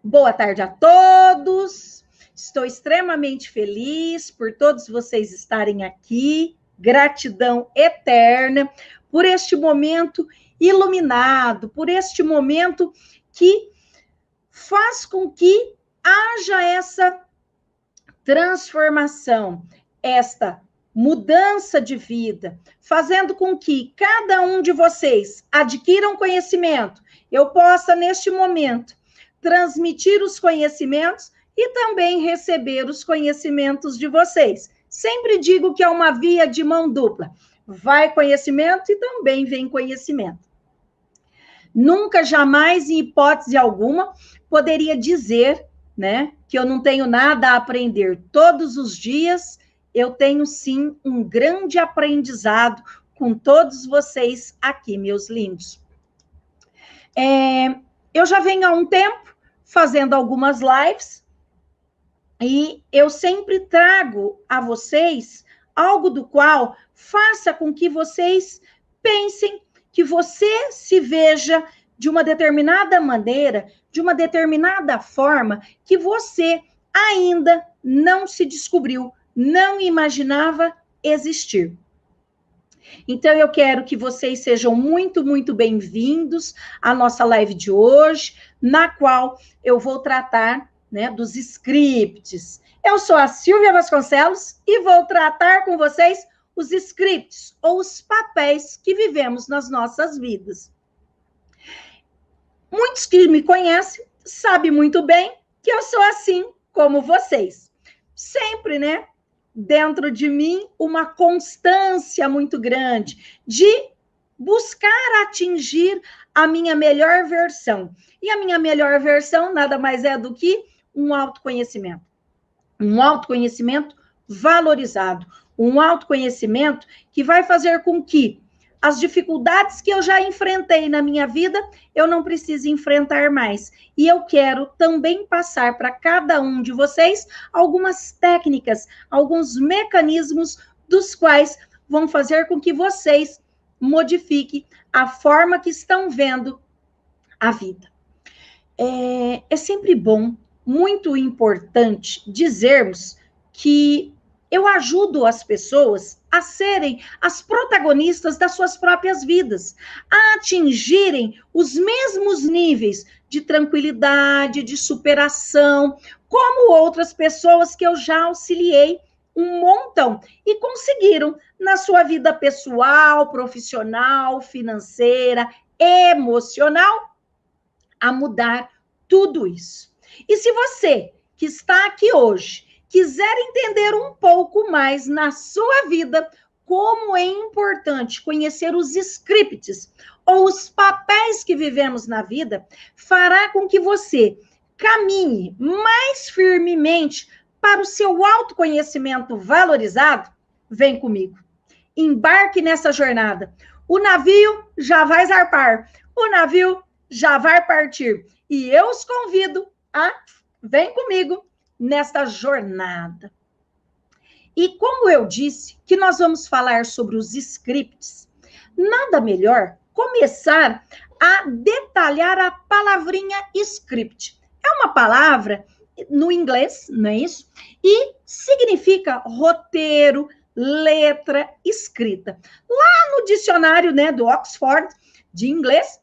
Boa tarde a todos. Estou extremamente feliz por todos vocês estarem aqui. Gratidão eterna por este momento iluminado, por este momento que faz com que haja essa transformação, esta mudança de vida, fazendo com que cada um de vocês adquira um conhecimento. Eu possa, neste momento, transmitir os conhecimentos e também receber os conhecimentos de vocês. Sempre digo que é uma via de mão dupla. Vai conhecimento e também vem conhecimento. Nunca, jamais, em hipótese alguma, poderia dizer, né, que eu não tenho nada a aprender. Todos os dias eu tenho, sim, um grande aprendizado com todos vocês aqui, meus lindos. Eu já venho há um tempo fazendo algumas lives e eu sempre trago a vocês algo do qual faça com que vocês pensem, que você se veja de uma determinada maneira, de uma determinada forma, que você ainda não se descobriu, não imaginava existir. Então, eu quero que vocês sejam muito, muito bem-vindos à nossa live de hoje, na qual eu vou tratar, né, dos scripts. Eu sou a Silvia Vasconcelos e vou tratar com vocês os scripts, ou os papéis que vivemos nas nossas vidas. Muitos que me conhecem sabem muito bem que eu sou assim como vocês. Sempre, né? Dentro de mim, uma constância muito grande de buscar atingir a minha melhor versão. E a minha melhor versão nada mais é do que um autoconhecimento. Um autoconhecimento valorizado. Um autoconhecimento que vai fazer com que as dificuldades que eu já enfrentei na minha vida, eu não preciso enfrentar mais. E eu quero também passar para cada um de vocês algumas técnicas, alguns mecanismos dos quais vão fazer com que vocês modifiquem a forma que estão vendo a vida. É sempre bom, muito importante dizermos que eu ajudo as pessoas a serem as protagonistas das suas próprias vidas, a atingirem os mesmos níveis de tranquilidade, de superação, como outras pessoas que eu já auxiliei um montão e conseguiram na sua vida pessoal, profissional, financeira, emocional, a mudar tudo isso. E se você que está aqui hoje quiser entender um pouco mais na sua vida como é importante conhecer os scripts ou os papéis que vivemos na vida, fará com que você caminhe mais firmemente para o seu autoconhecimento valorizado. Vem comigo. Embarque nessa jornada. O navio já vai zarpar. O navio já vai partir. E eu os convido a vem comigo nesta jornada. E como eu disse que nós vamos falar sobre os scripts, nada melhor começar a detalhar a palavrinha script. É uma palavra no inglês, não é isso? E significa roteiro, letra, escrita. Lá no dicionário, né, do Oxford de inglês,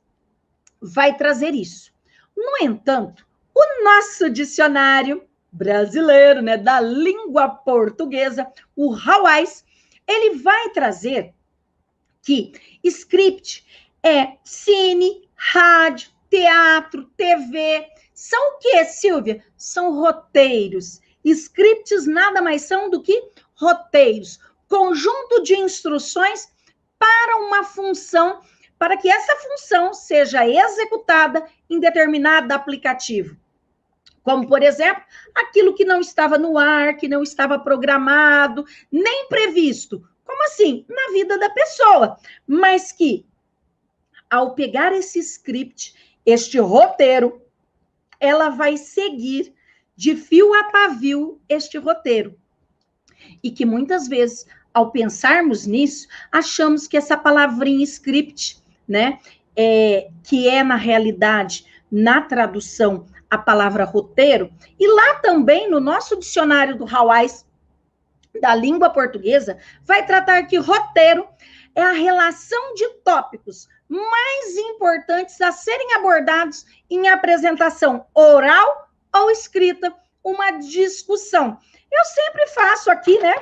vai trazer isso. No entanto, o nosso dicionário brasileiro, né, da língua portuguesa, o Hawais, ele vai trazer que script é cine, rádio, teatro, TV. São o quê, Silvia? São roteiros. Scripts nada mais são do que roteiros, conjunto de instruções para uma função, para que essa função seja executada em determinado aplicativo. Como, por exemplo, aquilo que não estava no ar, que não estava programado, nem previsto. Como assim? Na vida da pessoa. Mas que, ao pegar esse script, este roteiro, ela vai seguir de fio a pavio este roteiro. E que muitas vezes, ao pensarmos nisso, achamos que essa palavrinha script, né, que é na realidade na tradução a palavra roteiro, e lá também no nosso dicionário do Hawais, da língua portuguesa, vai tratar que roteiro é a relação de tópicos mais importantes a serem abordados em apresentação oral ou escrita, uma discussão. Eu sempre faço aqui, né,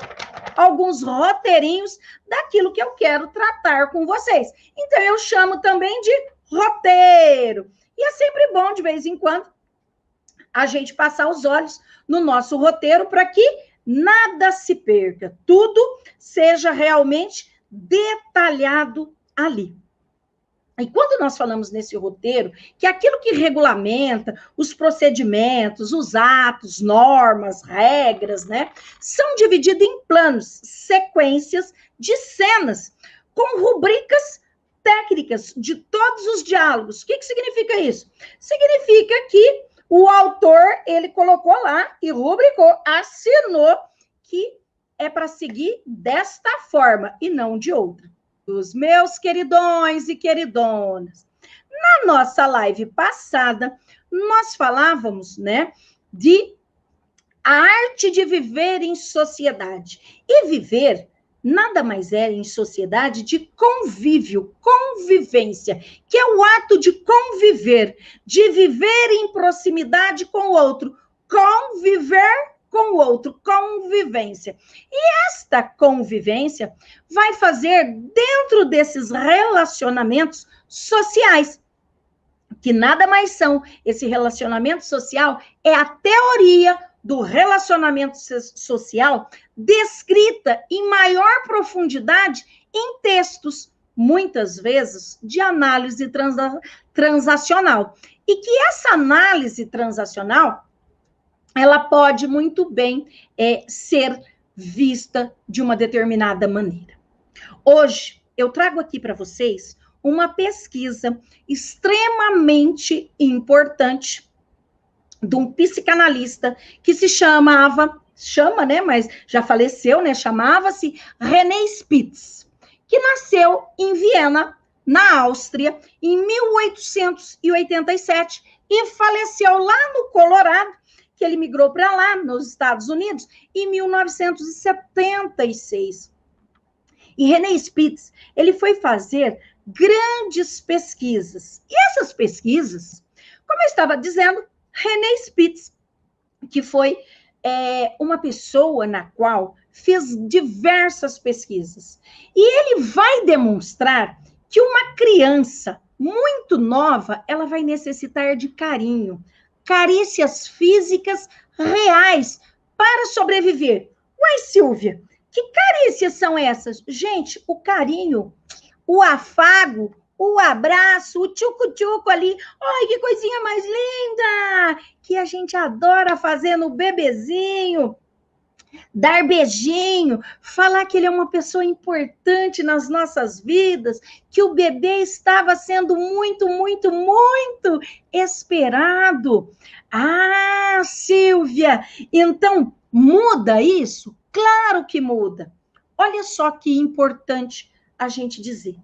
alguns roteirinhos daquilo que eu quero tratar com vocês. Então, eu chamo também de roteiro. E é sempre bom, de vez em quando, a gente passar os olhos no nosso roteiro para que nada se perca, tudo seja realmente detalhado ali. E quando nós falamos nesse roteiro, que é aquilo que regulamenta os procedimentos, os atos, normas, regras, né, são divididos em planos, sequências de cenas, com rubricas técnicas de todos os diálogos. O que significa isso? Significa que o autor, ele colocou lá e rubricou, assinou que é para seguir desta forma e não de outra. Os meus queridões e queridonas, na nossa live passada, nós falávamos, né, de a arte de viver em sociedade. E viver nada mais é em sociedade de convívio, convivência, que é o ato de conviver, de viver em proximidade com o outro, conviver com o outro, convivência. E esta convivência vai fazer dentro desses relacionamentos sociais, que nada mais são. Esse relacionamento social é a teoria do relacionamento social descrita em maior profundidade em textos, muitas vezes de análise transacional. E que essa análise transacional ela pode muito bem ser vista de uma determinada maneira. Hoje, eu trago aqui para vocês uma pesquisa extremamente importante de um psicanalista que chama, né, mas já faleceu, né, chamava-se René Spitz, que nasceu em Viena, na Áustria, em 1887 e faleceu lá no Colorado, que ele migrou para lá, nos Estados Unidos, em 1976. E René Spitz, ele foi fazer grandes pesquisas. E essas pesquisas, como eu estava dizendo, René Spitz, que foi uma pessoa na qual fez diversas pesquisas. E ele vai demonstrar que uma criança muito nova, ela vai necessitar de carinho, carícias físicas reais para sobreviver. Uai, Silvia, que carícias são essas? Gente, o carinho, o afago, o abraço, o tchucu-tchucu ali, ai, que coisinha mais linda, que a gente adora fazer no bebezinho, dar beijinho, falar que ele é uma pessoa importante nas nossas vidas, que o bebê estava sendo muito, muito, muito esperado. Ah, Silvia, então muda isso? Claro que muda. Olha só que importante a gente dizer.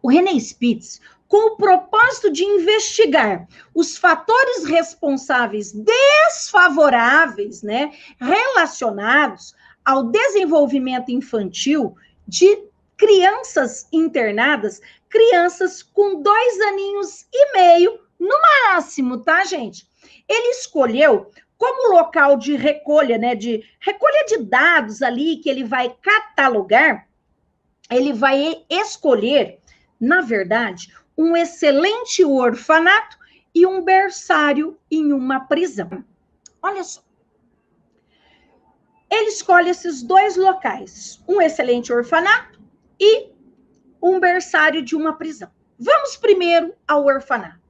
O René Spitz, com o propósito de investigar os fatores responsáveis desfavoráveis, né, relacionados ao desenvolvimento infantil de crianças internadas, crianças com 2 aninhos e meio, no máximo, tá, gente? Ele escolheu como local de recolha, né, de recolha de dados ali, que ele vai catalogar, ele vai escolher, na verdade, um excelente orfanato e um berçário em uma prisão. Olha só. Ele escolhe esses 2 locais, um excelente orfanato e um berçário de uma prisão. Vamos primeiro ao orfanato.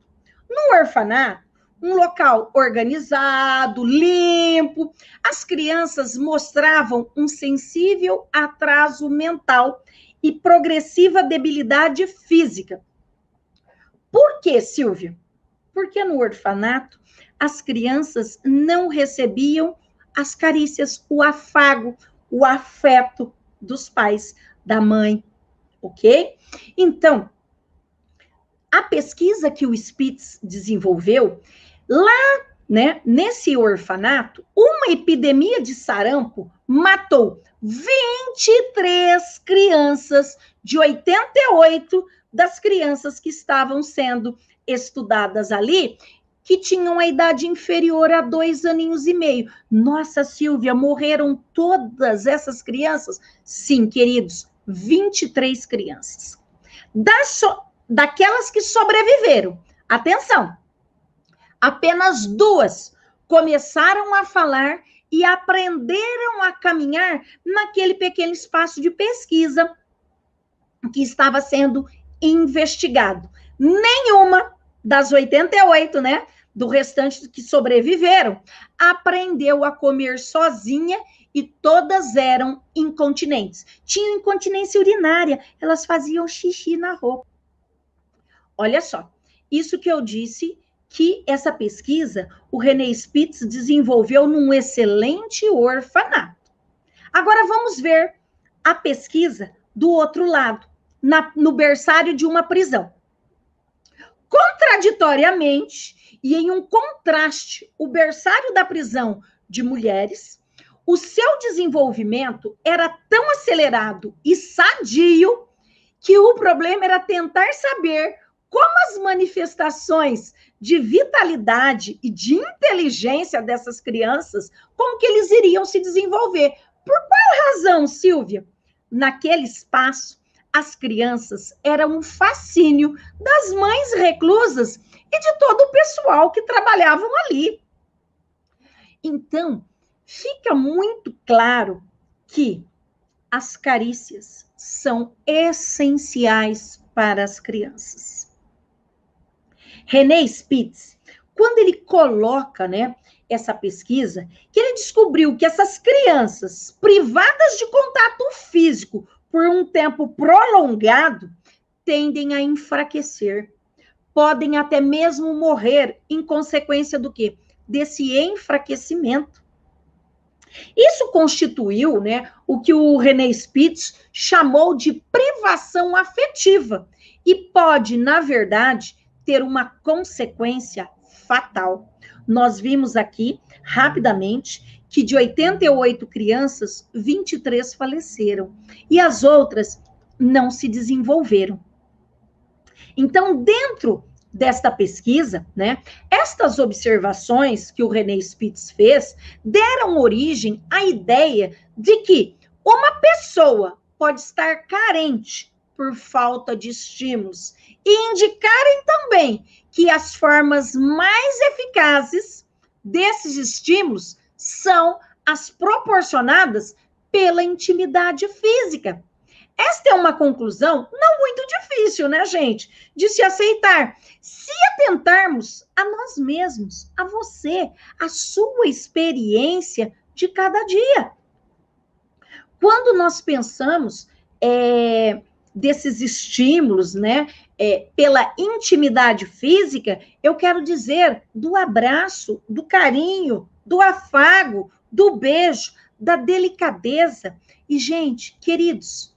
No orfanato, um local organizado, limpo, as crianças mostravam um sensível atraso mental e progressiva debilidade física. Por quê, Silvia? Porque no orfanato as crianças não recebiam as carícias, o afago, o afeto dos pais, da mãe, ok? Então, a pesquisa que o Spitz desenvolveu, lá, né, nesse orfanato, uma epidemia de sarampo matou 23 crianças de 88 das crianças que estavam sendo estudadas ali, que tinham a idade inferior a 2 aninhos e meio. Nossa, Silvia, morreram todas essas crianças? Sim, queridos, 23 crianças. Daquelas que sobreviveram, atenção, apenas 2 começaram a falar e aprenderam a caminhar naquele pequeno espaço de pesquisa que estava sendo investigado. Nenhuma das 88, né, do restante que sobreviveram, aprendeu a comer sozinha e todas eram incontinentes. Tinham incontinência urinária, elas faziam xixi na roupa. Olha só, isso que eu disse que essa pesquisa o René Spitz desenvolveu num excelente orfanato. Agora vamos ver a pesquisa do outro lado, no berçário de uma prisão. Contraditoriamente, e em um contraste, o berçário da prisão de mulheres, o seu desenvolvimento era tão acelerado e sadio que o problema era tentar saber como as manifestações de vitalidade e de inteligência dessas crianças, como que eles iriam se desenvolver. Por qual razão, Silvia? Naquele espaço, as crianças eram um fascínio das mães reclusas e de todo o pessoal que trabalhavam ali. Então, fica muito claro que as carícias são essenciais para as crianças. René Spitz, quando ele coloca, né, essa pesquisa, que ele descobriu que essas crianças privadas de contato físico por um tempo prolongado tendem a enfraquecer, podem até mesmo morrer em consequência do quê? Desse enfraquecimento. Isso constituiu, né, o que o René Spitz chamou de privação afetiva e pode, na verdade, ter uma consequência fatal. Nós vimos aqui, rapidamente, que de 88 crianças, 23 faleceram e as outras não se desenvolveram. Então, dentro desta pesquisa, né, estas observações que o René Spitz fez deram origem à ideia de que uma pessoa pode estar carente por falta de estímulos e indicarem também que as formas mais eficazes desses estímulos são as proporcionadas pela intimidade física. Esta é uma conclusão não muito difícil, né, gente, de se aceitar. Se atentarmos a nós mesmos, a você, a sua experiência de cada dia. Quando nós pensamos desses estímulos, né, pela intimidade física, eu quero dizer do abraço, do carinho, do afago, do beijo, da delicadeza. E, gente, queridos,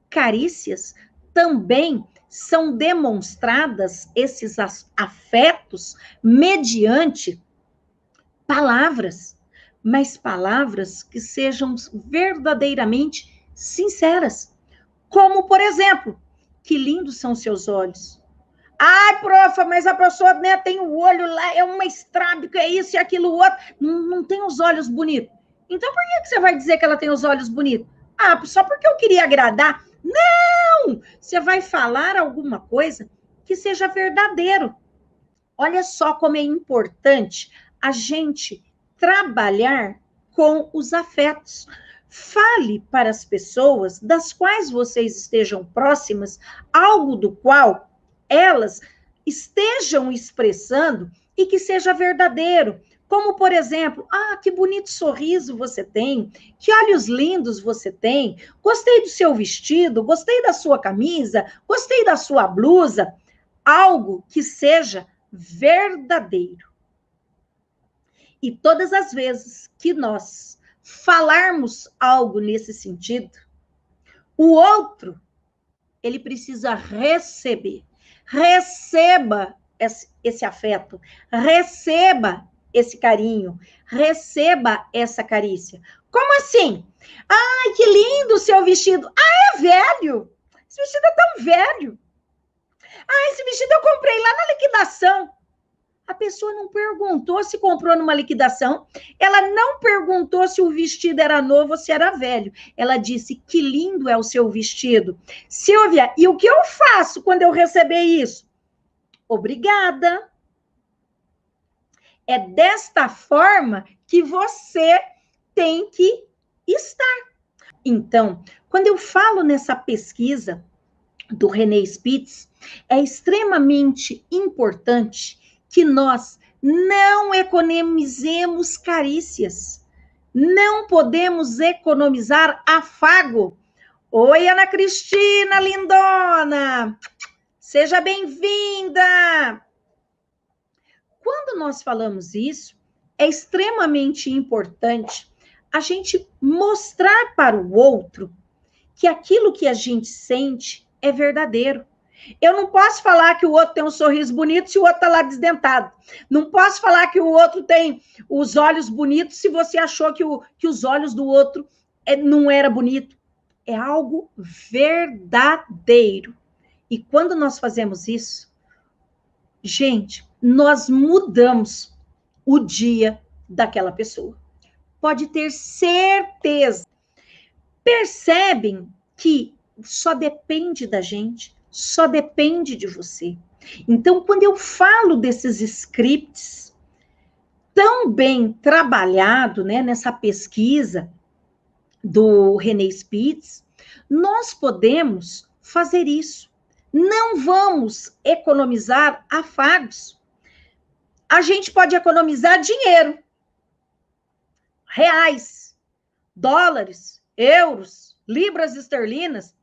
carícias também são demonstradas, esses afetos, mediante palavras, mas palavras que sejam verdadeiramente sinceras. Como, por exemplo, que lindos são seus olhos. Ai, profa, mas a pessoa, né, tem o olho lá, é uma estrábica, é isso e aquilo outro, não tem os olhos bonitos. Então, por que você vai dizer que ela tem os olhos bonitos? Ah, só porque eu queria agradar? Não! Você vai falar alguma coisa que seja verdadeiro. Olha só como é importante a gente trabalhar com os afetos. Fale para as pessoas das quais vocês estejam próximas algo do qual elas estejam expressando e que seja verdadeiro. Como, por exemplo, que bonito sorriso você tem, que olhos lindos você tem, gostei do seu vestido, gostei da sua camisa, gostei da sua blusa. Algo que seja verdadeiro. E todas as vezes que nós falarmos algo nesse sentido, o outro, ele precisa receber. Receba esse afeto, receba esse carinho, receba essa carícia. Como assim? Ai, que lindo o seu vestido. Ah, é velho. Esse vestido é tão velho. Ah, esse vestido eu comprei lá na liquidação. A pessoa não perguntou se comprou numa liquidação, ela não perguntou se o vestido era novo ou se era velho. Ela disse, que lindo é o seu vestido. Silvia, e o que eu faço quando eu receber isso? Obrigada. É desta forma que você tem que estar. Então, quando eu falo nessa pesquisa do René Spitz, é extremamente importante que nós não economizemos carícias. Não podemos economizar afago. Oi, Ana Cristina, lindona! Seja bem-vinda! Quando nós falamos isso, é extremamente importante a gente mostrar para o outro que aquilo que a gente sente é verdadeiro. Eu não posso falar que o outro tem um sorriso bonito se o outro está lá desdentado. Não posso falar que o outro tem os olhos bonitos se você achou que os olhos do outro não era bonito. É algo verdadeiro. E quando nós fazemos isso, gente, nós mudamos o dia daquela pessoa. Pode ter certeza. Percebem que só depende da gente, só depende de você. Então, quando eu falo desses scripts tão bem trabalhado, né, nessa pesquisa do René Spitz, nós podemos fazer isso. Não vamos economizar afagos. A gente pode economizar dinheiro, reais, dólares, euros, libras esterlinas,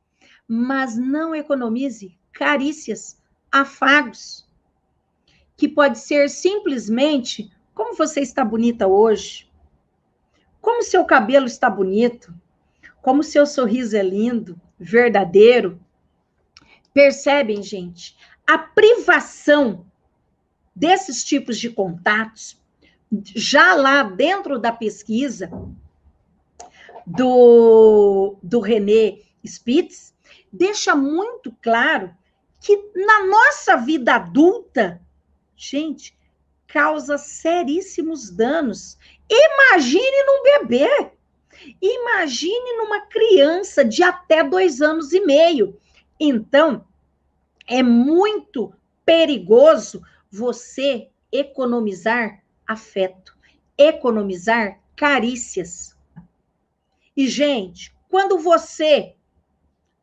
mas não economize carícias, afagos, que pode ser simplesmente como você está bonita hoje, como seu cabelo está bonito, como seu sorriso é lindo, verdadeiro. Percebem, gente? A privação desses tipos de contatos, já lá dentro da pesquisa do René Spitz, deixa muito claro que na nossa vida adulta, gente, causa seríssimos danos. Imagine num bebê, imagine numa criança de até 2 anos e meio. Então, é muito perigoso você economizar afeto, economizar carícias. E, gente, quando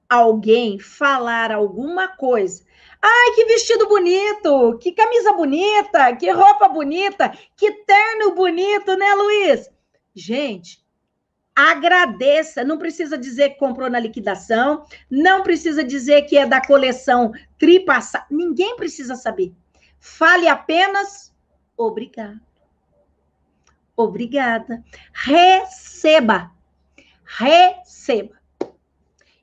alguém falar alguma coisa, ai, que vestido bonito, que camisa bonita, que roupa bonita, que terno bonito, né, Luiz? Gente, agradeça, não precisa dizer que comprou na liquidação, não precisa dizer que é da coleção Tripassa, ninguém precisa saber. Fale apenas, obrigado. Obrigada. Receba. Receba.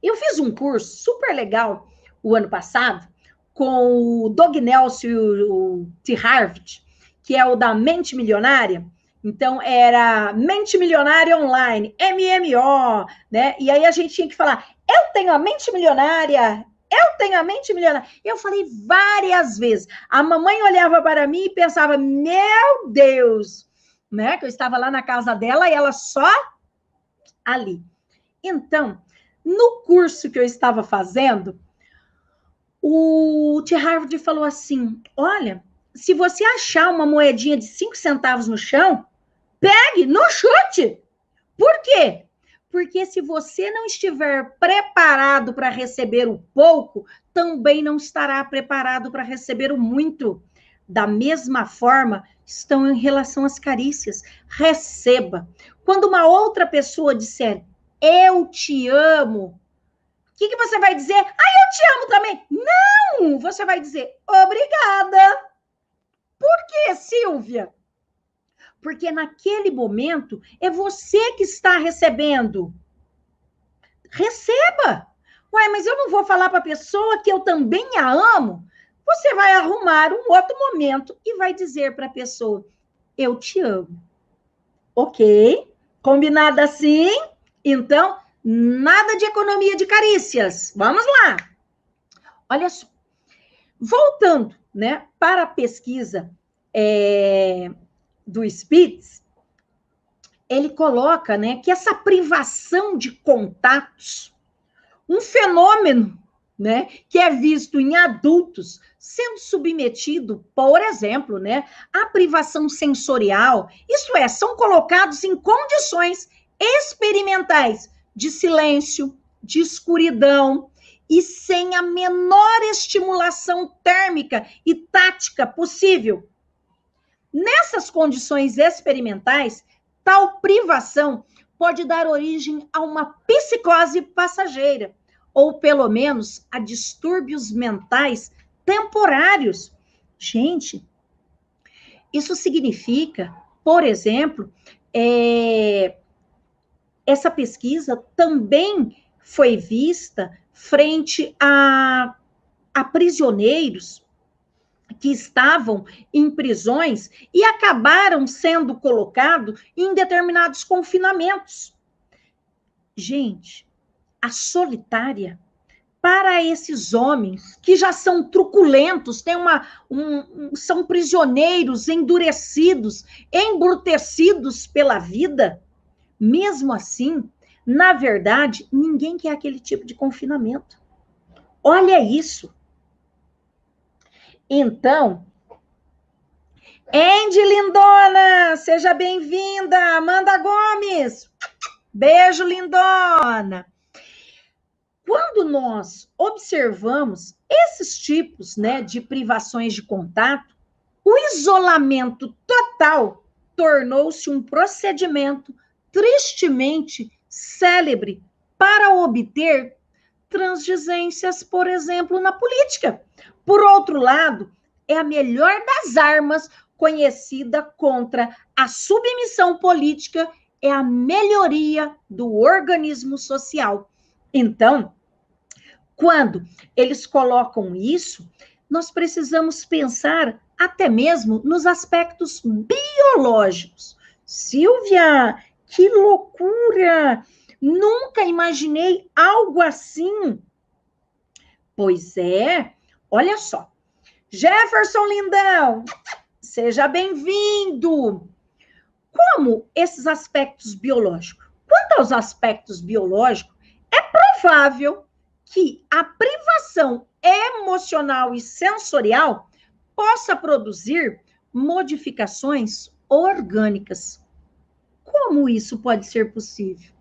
Eu fiz um curso super legal o ano passado com o Doug Nelson e o T. Harvard, que é o da Mente Milionária. Então, era Mente Milionária Online, MMO, né? E aí a gente tinha que falar, eu tenho a mente milionária, eu tenho a mente milionária. Eu falei várias vezes. A mamãe olhava para mim e pensava, meu Deus, né? Que eu estava lá na casa dela e ela só ali. Então, no curso que eu estava fazendo, o T. Harvard falou assim, olha, se você achar uma moedinha de 5 centavos no chão, pegue, não chute. Por quê? Porque se você não estiver preparado para receber o pouco, também não estará preparado para receber o muito. Da mesma forma, estão em relação às carícias. Receba. Quando uma outra pessoa disser, eu te amo, o que você vai dizer? Ah, eu te amo também. Não, você vai dizer, obrigada. Por quê, Silvia? Porque naquele momento é você que está recebendo. Receba. Ué, mas eu não vou falar para a pessoa que eu também a amo? você vai arrumar um outro momento e vai dizer para a pessoa: eu te amo. Ok? Combinado assim? Então, nada de economia de carícias. Vamos lá. Olha só. Voltando, né, para a pesquisa do Spitz, ele coloca, né, que essa privação de contatos, um fenômeno, né, que é visto em adultos sendo submetido, por exemplo, né, à privação sensorial, isto é, são colocados em condições experimentais de silêncio, de escuridão e sem a menor estimulação térmica e tática possível. Nessas condições experimentais, tal privação pode dar origem a uma psicose passageira, ou pelo menos a distúrbios mentais temporários. Gente, isso significa, por exemplo, essa pesquisa também foi vista frente a prisioneiros que estavam em prisões e acabaram sendo colocados em determinados confinamentos. Gente, a solitária, para esses homens que já são truculentos, são prisioneiros endurecidos, embrutecidos pela vida, mesmo assim, na verdade, ninguém quer aquele tipo de confinamento. Olha isso. Então, Andy lindona, seja bem-vinda. Amanda Gomes, beijo, lindona. Quando nós observamos esses tipos, né, de privações de contato, o isolamento total tornou-se um procedimento tristemente célebre para obter transdizências, por exemplo, na política. Por outro lado, é a melhor das armas conhecida contra a submissão política, é a melhoria do organismo social. Então, quando eles colocam isso, nós precisamos pensar até mesmo nos aspectos biológicos. Silvia, que loucura! Nunca imaginei algo assim. Pois é, olha só. Jefferson Lindão, seja bem-vindo. Como esses aspectos biológicos? Quanto aos aspectos biológicos, é provável que a privação emocional e sensorial possa produzir modificações orgânicas. Como isso pode ser possível?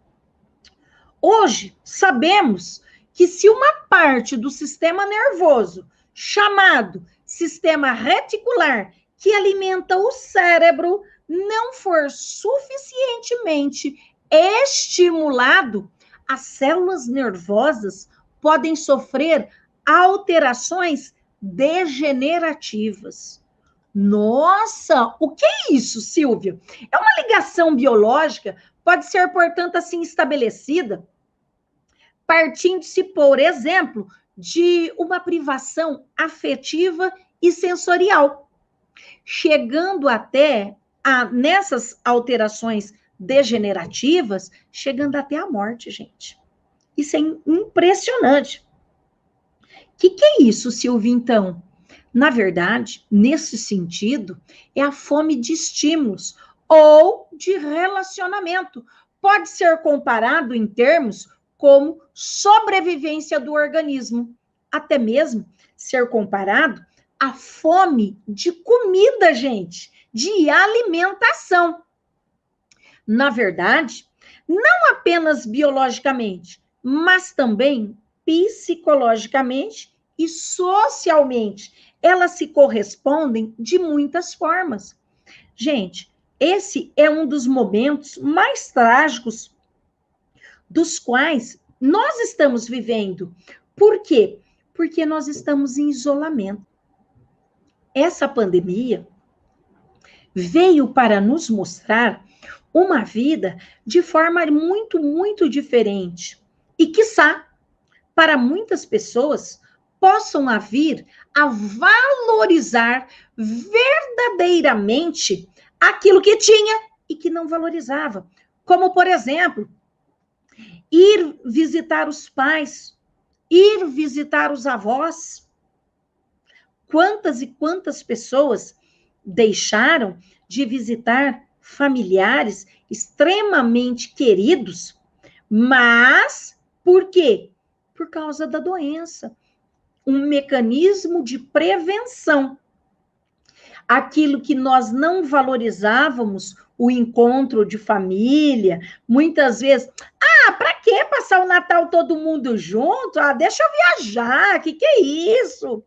Hoje, sabemos que se uma parte do sistema nervoso, chamado sistema reticular, que alimenta o cérebro, não for suficientemente estimulado, as células nervosas podem sofrer alterações degenerativas. Nossa, o que é isso, Silvia? É uma ligação biológica, pode ser, portanto, assim estabelecida, partindo-se, por exemplo, de uma privação afetiva e sensorial, chegando até nessas alterações degenerativas, chegando até a morte, gente. Isso é impressionante. O que é isso, Silvia, então? Na verdade, nesse sentido, é a fome de estímulos ou de relacionamento. Pode ser comparado em termos como sobrevivência do organismo, até mesmo ser comparado à fome de comida, gente, de alimentação. Na verdade, não apenas biologicamente, mas também psicologicamente e socialmente. Elas se correspondem de muitas formas. Gente, esse é um dos momentos mais trágicos dos quais nós estamos vivendo. Por quê? Porque nós estamos em isolamento. Essa pandemia veio para nos mostrar uma vida de forma muito, muito diferente. E, quiçá, para muitas pessoas, possam vir a valorizar verdadeiramente aquilo que tinha e que não valorizava. Como, por exemplo, ir visitar os pais, ir visitar os avós. Quantas e quantas pessoas deixaram de visitar familiares extremamente queridos, mas por quê? Por causa da doença. Um mecanismo de prevenção. Aquilo que nós não valorizávamos, o encontro de família, muitas vezes, para que passar o Natal todo mundo junto? Deixa eu viajar, que é isso?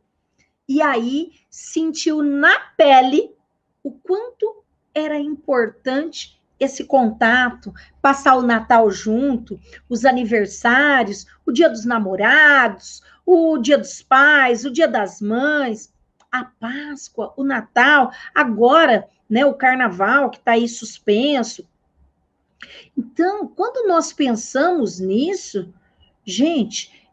E aí sentiu na pele o quanto era importante esse contato, passar o Natal junto, os aniversários, o Dia dos Namorados, o Dia dos Pais, o Dia das Mães, a Páscoa, o Natal, agora, né, o Carnaval que está aí suspenso. Então, quando nós pensamos nisso, gente,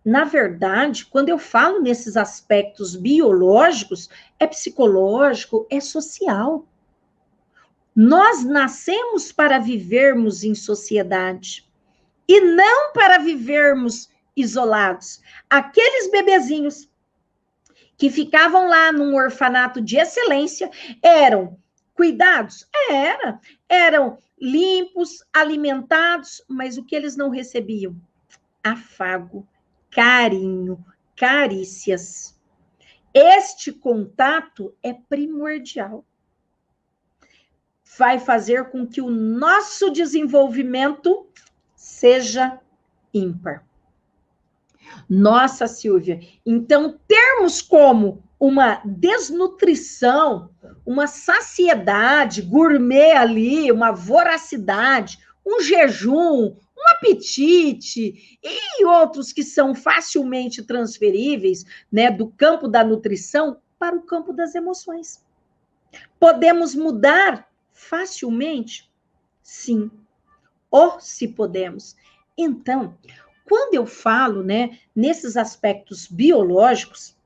na verdade, quando eu falo nesses aspectos biológicos, é psicológico, é social. Nós nascemos para vivermos em sociedade e não para vivermos isolados. Aqueles bebezinhos que ficavam lá num orfanato de excelência eram cuidados? Eram limpos, alimentados, mas o que eles não recebiam? Afago, carinho, carícias. Este contato é primordial. Vai fazer com que o nosso desenvolvimento seja ímpar. Nossa, Silvia, então termos como uma desnutrição, uma saciedade gourmet ali, uma voracidade, um jejum, um apetite e outros que são facilmente transferíveis, né, do campo da nutrição para o campo das emoções. Podemos mudar facilmente? Sim. Ou se podemos. Então, quando eu falo, né, nesses aspectos biológicos,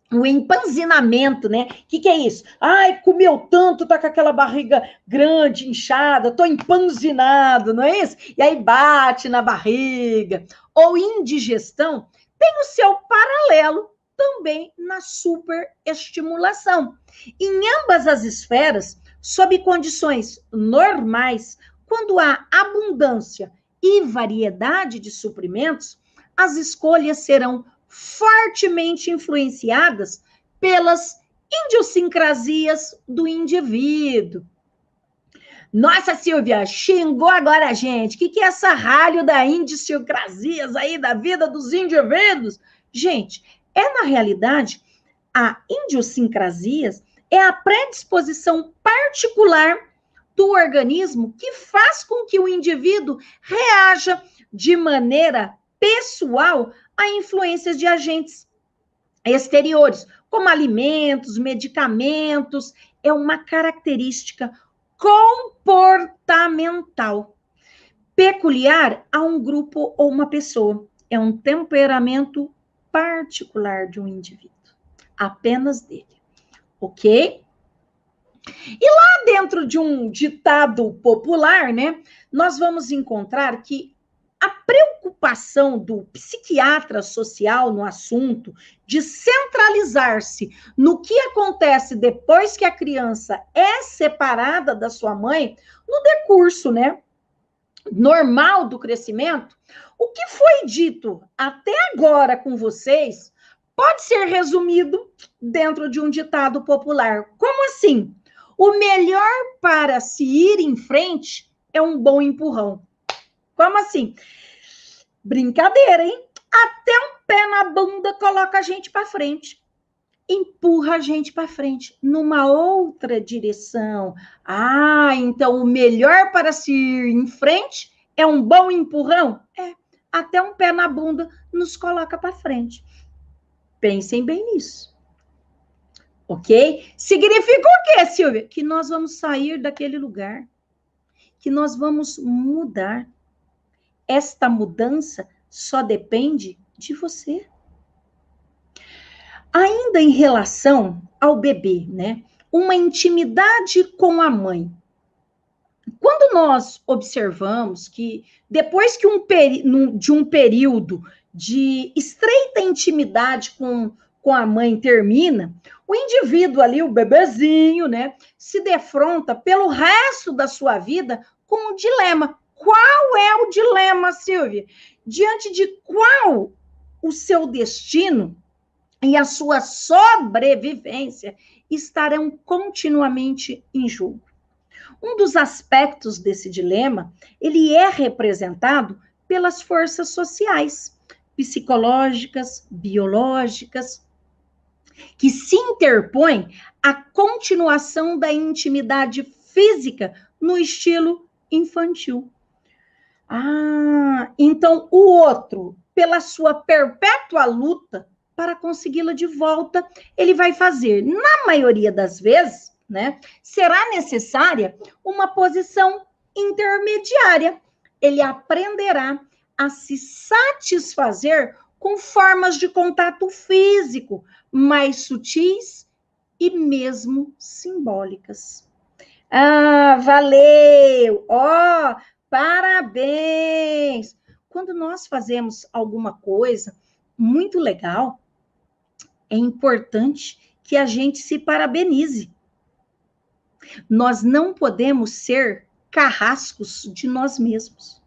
o empanzinamento, né? O que é isso? Ai, comeu tanto, tá com aquela barriga grande, inchada, tô empanzinado, não é isso? E aí bate na barriga. Ou indigestão, tem o seu paralelo também na superestimulação. Em ambas as esferas, sob condições normais, quando há abundância e variedade de suprimentos, as escolhas serão fortemente influenciadas pelas idiosincrasias do indivíduo. Nossa, Silvia, xingou agora a gente. O que é essa ralho da idiosincrasias aí da vida dos indivíduos? Gente, na realidade, a idiosincrasias é a predisposição particular do organismo que faz com que o indivíduo reaja de maneira pessoal a influências de agentes exteriores, como alimentos, medicamentos. É uma característica comportamental peculiar a um grupo ou uma pessoa. É um temperamento particular de um indivíduo, apenas dele, ok? E lá dentro de um ditado popular, né, nós vamos encontrar que a preocupação do psiquiatra social no assunto de centralizar-se no que acontece depois que a criança é separada da sua mãe, no decurso, né, normal do crescimento, o que foi dito até agora com vocês pode ser resumido dentro de um ditado popular. Como assim? O melhor para se ir em frente é um bom empurrão. Como assim? Brincadeira, hein? Até um pé na bunda coloca a gente para frente. Empurra a gente para frente, numa outra direção. Então o melhor para se ir em frente é um bom empurrão? Até um pé na bunda nos coloca para frente. Pensem bem nisso. Ok? Significa o quê, Silvia? Que nós vamos sair daquele lugar. Que nós vamos mudar. Esta mudança só depende de você. Ainda em relação ao bebê, né? Uma intimidade com a mãe. Quando nós observamos que depois que de um período de estreita intimidade com a mãe termina, o indivíduo ali, o bebezinho, né, se defronta pelo resto da sua vida com um dilema. Qual é o dilema, Silvia? Diante de qual o seu destino e a sua sobrevivência estarão continuamente em jogo? Um dos aspectos desse dilema, ele é representado pelas forças sociais, psicológicas, biológicas, que se interpõem à continuação da intimidade física no estilo infantil. Então o outro, pela sua perpétua luta para consegui-la de volta, ele vai fazer, na maioria das vezes, né, será necessária uma posição intermediária. Ele aprenderá a se satisfazer com formas de contato físico mais sutis e mesmo simbólicas. Valeu! Parabéns! Quando nós fazemos alguma coisa muito legal, é importante que a gente se parabenize. Nós não podemos ser carrascos de nós mesmos.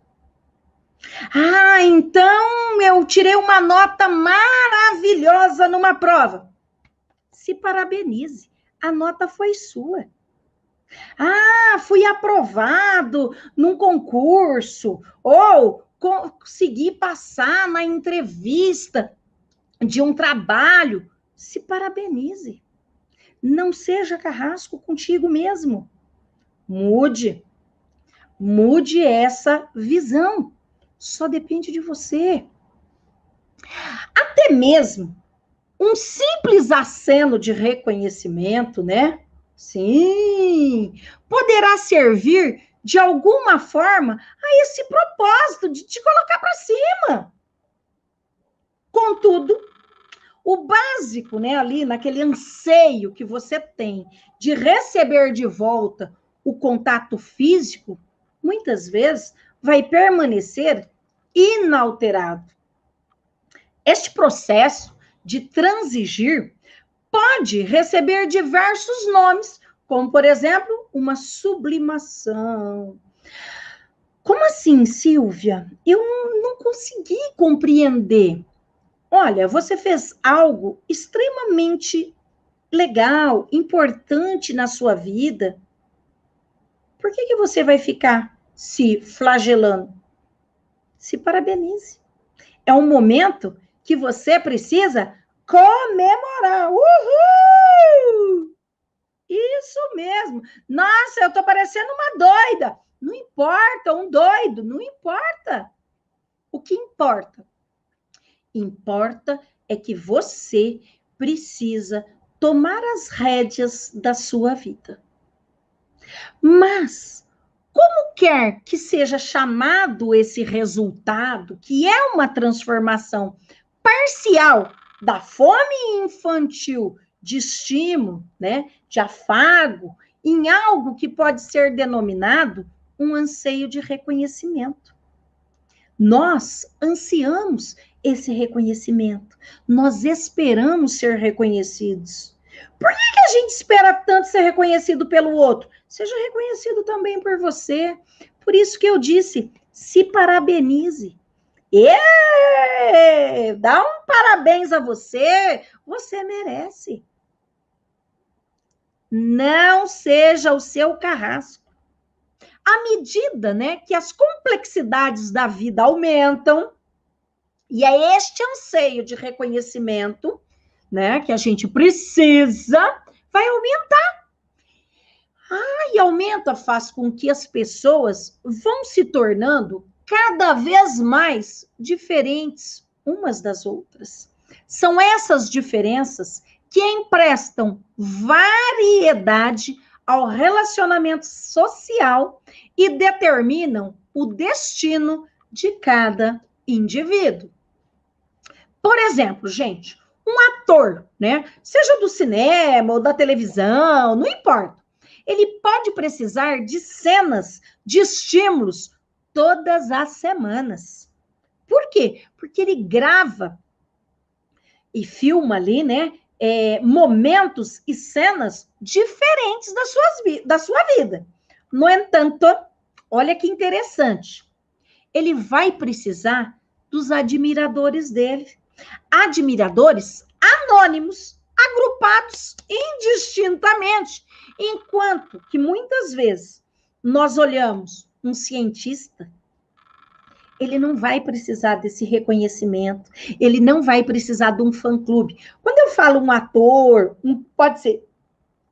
Então eu tirei uma nota maravilhosa numa prova. Se parabenize, a nota foi sua. Fui aprovado num concurso, ou consegui passar na entrevista de um trabalho. Se parabenize. Não seja carrasco contigo mesmo. Mude essa visão. Só depende de você. Até mesmo um simples aceno de reconhecimento, né? Sim, poderá servir de alguma forma a esse propósito de te colocar para cima. Contudo, o básico, né, ali naquele anseio que você tem de receber de volta o contato físico, muitas vezes vai permanecer inalterado. Este processo de transigir pode receber diversos nomes, como, por exemplo, uma sublimação. Como assim, Silvia? Eu não consegui compreender. Olha, você fez algo extremamente legal, importante na sua vida. Por que você vai ficar se flagelando? Se parabenize. É um momento que você precisa comemorar. Uhul! Isso mesmo. Nossa, eu tô parecendo uma doida. Não importa, um doido, não importa. O que importa? Importa é que você precisa tomar as rédeas da sua vida. Mas, como quer que seja chamado esse resultado, que é uma transformação parcial da fome infantil de estímulo, né, de afago, em algo que pode ser denominado um anseio de reconhecimento. Nós ansiamos esse reconhecimento, nós esperamos ser reconhecidos. Por que a gente espera tanto ser reconhecido pelo outro? Seja reconhecido também por você. Por isso que eu disse, se parabenize. Dá um parabéns a você, você merece. Não seja o seu carrasco. À medida, né, que as complexidades da vida aumentam, e é este anseio de reconhecimento, né, que a gente precisa, vai aumentar. E aumenta, faz com que as pessoas vão se tornando cada vez mais diferentes umas das outras. São essas diferenças que emprestam variedade ao relacionamento social e determinam o destino de cada indivíduo. Por exemplo, gente, um ator, né? Seja do cinema ou da televisão, não importa. Ele pode precisar de cenas, de estímulos todas as semanas. Por quê? Porque ele grava e filma ali, né? Momentos e cenas diferentes da sua vida. No entanto, olha que interessante. Ele vai precisar dos admiradores dele. Admiradores anônimos, agrupados indistintamente. Enquanto que muitas vezes nós olhamos um cientista, ele não vai precisar desse reconhecimento, ele não vai precisar de um fã-clube. Quando eu falo um ator, pode ser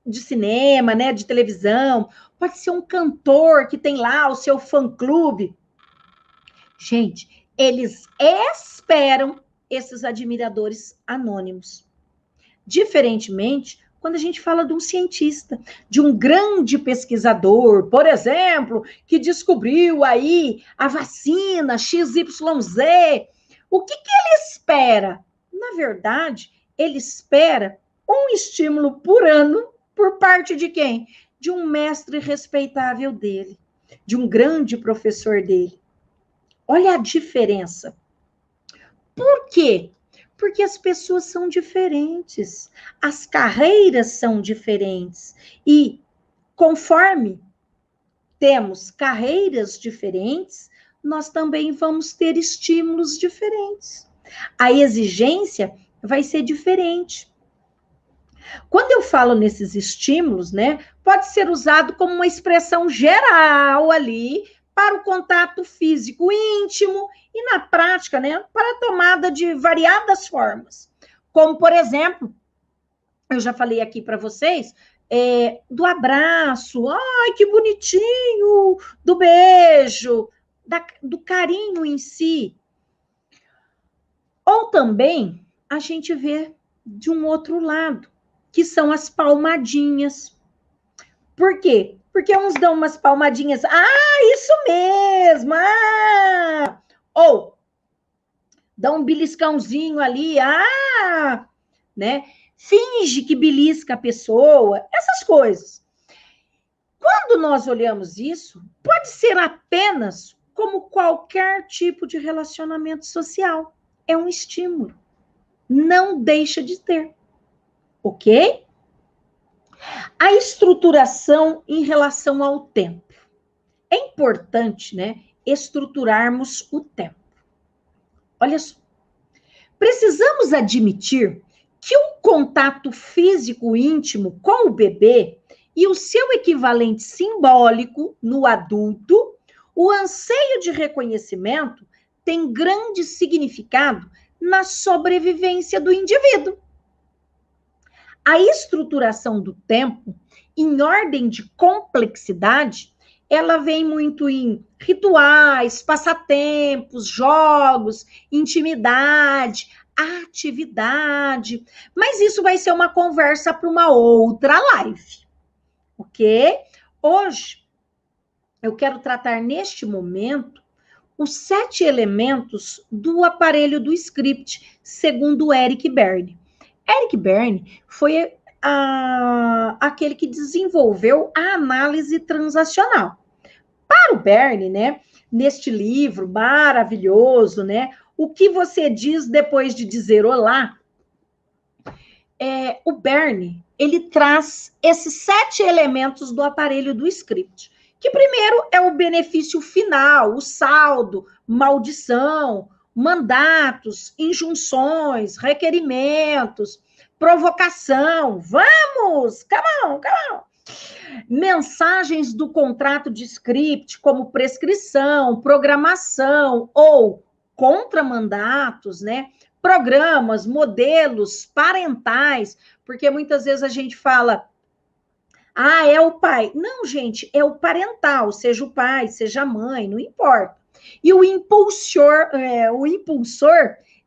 de cinema, né, de televisão, pode ser um cantor que tem lá o seu fã-clube. Gente, eles esperam esses admiradores anônimos. Diferentemente, quando a gente fala de um cientista, de um grande pesquisador, por exemplo, que descobriu aí a vacina XYZ, o que ele espera? Na verdade, ele espera um estímulo por ano por parte de quem? De um mestre respeitável dele, de um grande professor dele. Olha a diferença. Por quê? Porque as pessoas são diferentes, as carreiras são diferentes. E conforme temos carreiras diferentes, nós também vamos ter estímulos diferentes. A exigência vai ser diferente. Quando eu falo nesses estímulos, né, pode ser usado como uma expressão geral ali para o contato físico íntimo e, na prática, né, para a tomada de variadas formas. Como, por exemplo, eu já falei aqui para vocês, do abraço, ai, que bonitinho, do beijo, do carinho em si. Ou também a gente vê de um outro lado, que são as palmadinhas. Por quê? Porque uns dão umas palmadinhas, isso mesmo, ou dá um beliscãozinho ali, né? Finge que belisca a pessoa, essas coisas. Quando nós olhamos isso, pode ser apenas como qualquer tipo de relacionamento social. É um estímulo. Não deixa de ter. Ok? A estruturação em relação ao tempo. É importante, né, estruturarmos o tempo. Olha só. Precisamos admitir que um contato físico íntimo com o bebê e o seu equivalente simbólico no adulto, o anseio de reconhecimento tem grande significado na sobrevivência do indivíduo. A estruturação do tempo, em ordem de complexidade, ela vem muito em rituais, passatempos, jogos, intimidade, atividade. Mas isso vai ser uma conversa para uma outra live, ok? Hoje, eu quero tratar neste momento os 7 elementos do aparelho do script, segundo Eric Berne. Eric Berne foi aquele que desenvolveu a análise transacional. Para o Berne, né, neste livro maravilhoso, né, o que você diz depois de dizer olá? O Berne, ele traz esses 7 elementos do aparelho do script, que primeiro é o benefício final, o saldo, maldição, mandatos, injunções, requerimentos, provocação, vamos, come on. Mensagens do contrato de script, como prescrição, programação ou contramandatos, né? Programas, modelos parentais, porque muitas vezes a gente fala, é o pai. Não, gente, é o parental, seja o pai, seja a mãe, não importa. E o impulsor,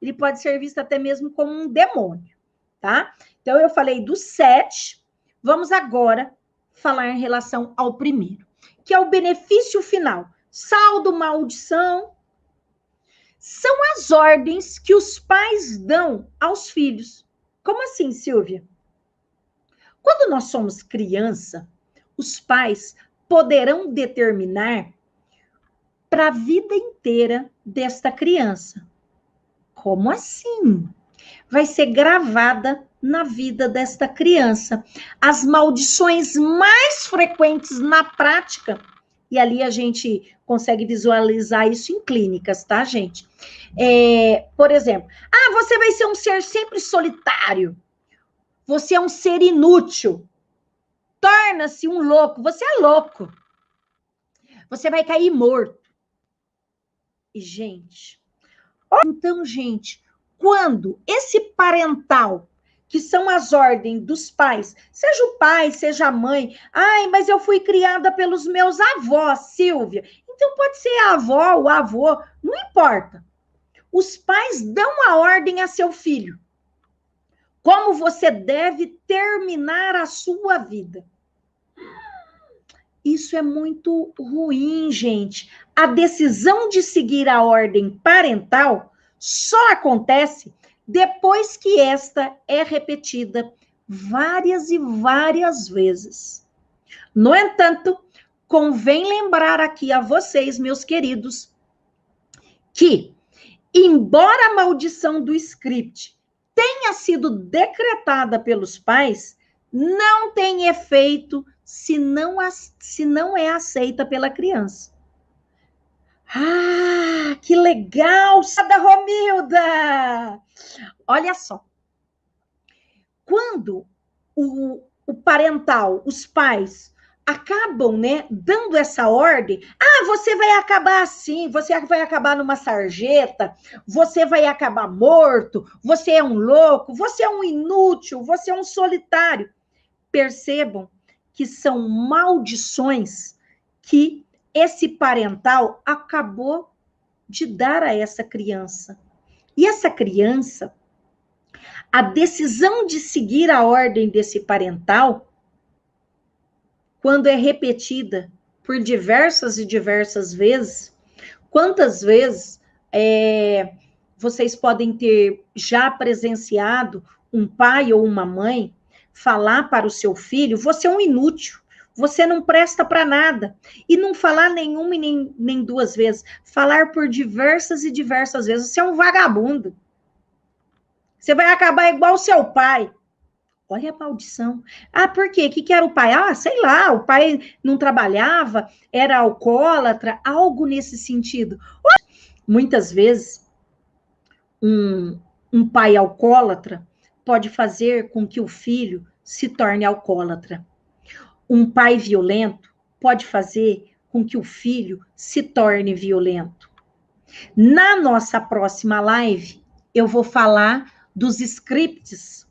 ele pode ser visto até mesmo como um demônio, tá? Então, eu falei dos 7, vamos agora falar em relação ao primeiro, que é o benefício final. Saldo, maldição, são as ordens que os pais dão aos filhos. Como assim, Silvia? Quando nós somos criança, os pais poderão determinar para a vida inteira desta criança. Como assim? Vai ser gravada na vida desta criança. As maldições mais frequentes na prática, e ali a gente consegue visualizar isso em clínicas, tá, gente? Por exemplo, você vai ser um ser sempre solitário. Você é um ser inútil. Torna-se um louco. Você é louco. Você vai cair morto. E, gente, então, gente, quando esse parental, que são as ordens dos pais, seja o pai, seja a mãe, mas eu fui criada pelos meus avós, Silvia. Então, pode ser a avó, o avô, não importa. Os pais dão a ordem a seu filho. Como você deve terminar a sua vida. Isso é muito ruim, gente. A decisão de seguir a ordem parental só acontece depois que esta é repetida várias e várias vezes. No entanto, convém lembrar aqui a vocês, meus queridos, que, embora a maldição do script tenha sido decretada pelos pais, não tem efeito se não é aceita pela criança. Que legal, Sada Romilda! Olha só. Quando o parental, os pais, acabam, né, dando essa ordem, você vai acabar assim, você vai acabar numa sarjeta, você vai acabar morto, você é um louco, você é um inútil, você é um solitário. Percebam que são maldições que esse parental acabou de dar a essa criança. E essa criança, a decisão de seguir a ordem desse parental, quando é repetida por diversas e diversas vezes, quantas vezes vocês podem ter já presenciado um pai ou uma mãe falar para o seu filho, você é um inútil, você não presta para nada. E não falar nenhuma e nem duas vezes, falar por diversas e diversas vezes, você é um vagabundo. Você vai acabar igual o seu pai. Olha a maldição. Por quê? O que era o pai? Sei lá, o pai não trabalhava, era alcoólatra, algo nesse sentido. Muitas vezes, um pai alcoólatra pode fazer com que o filho se torne alcoólatra. Um pai violento pode fazer com que o filho se torne violento. Na nossa próxima live, eu vou falar dos scripts,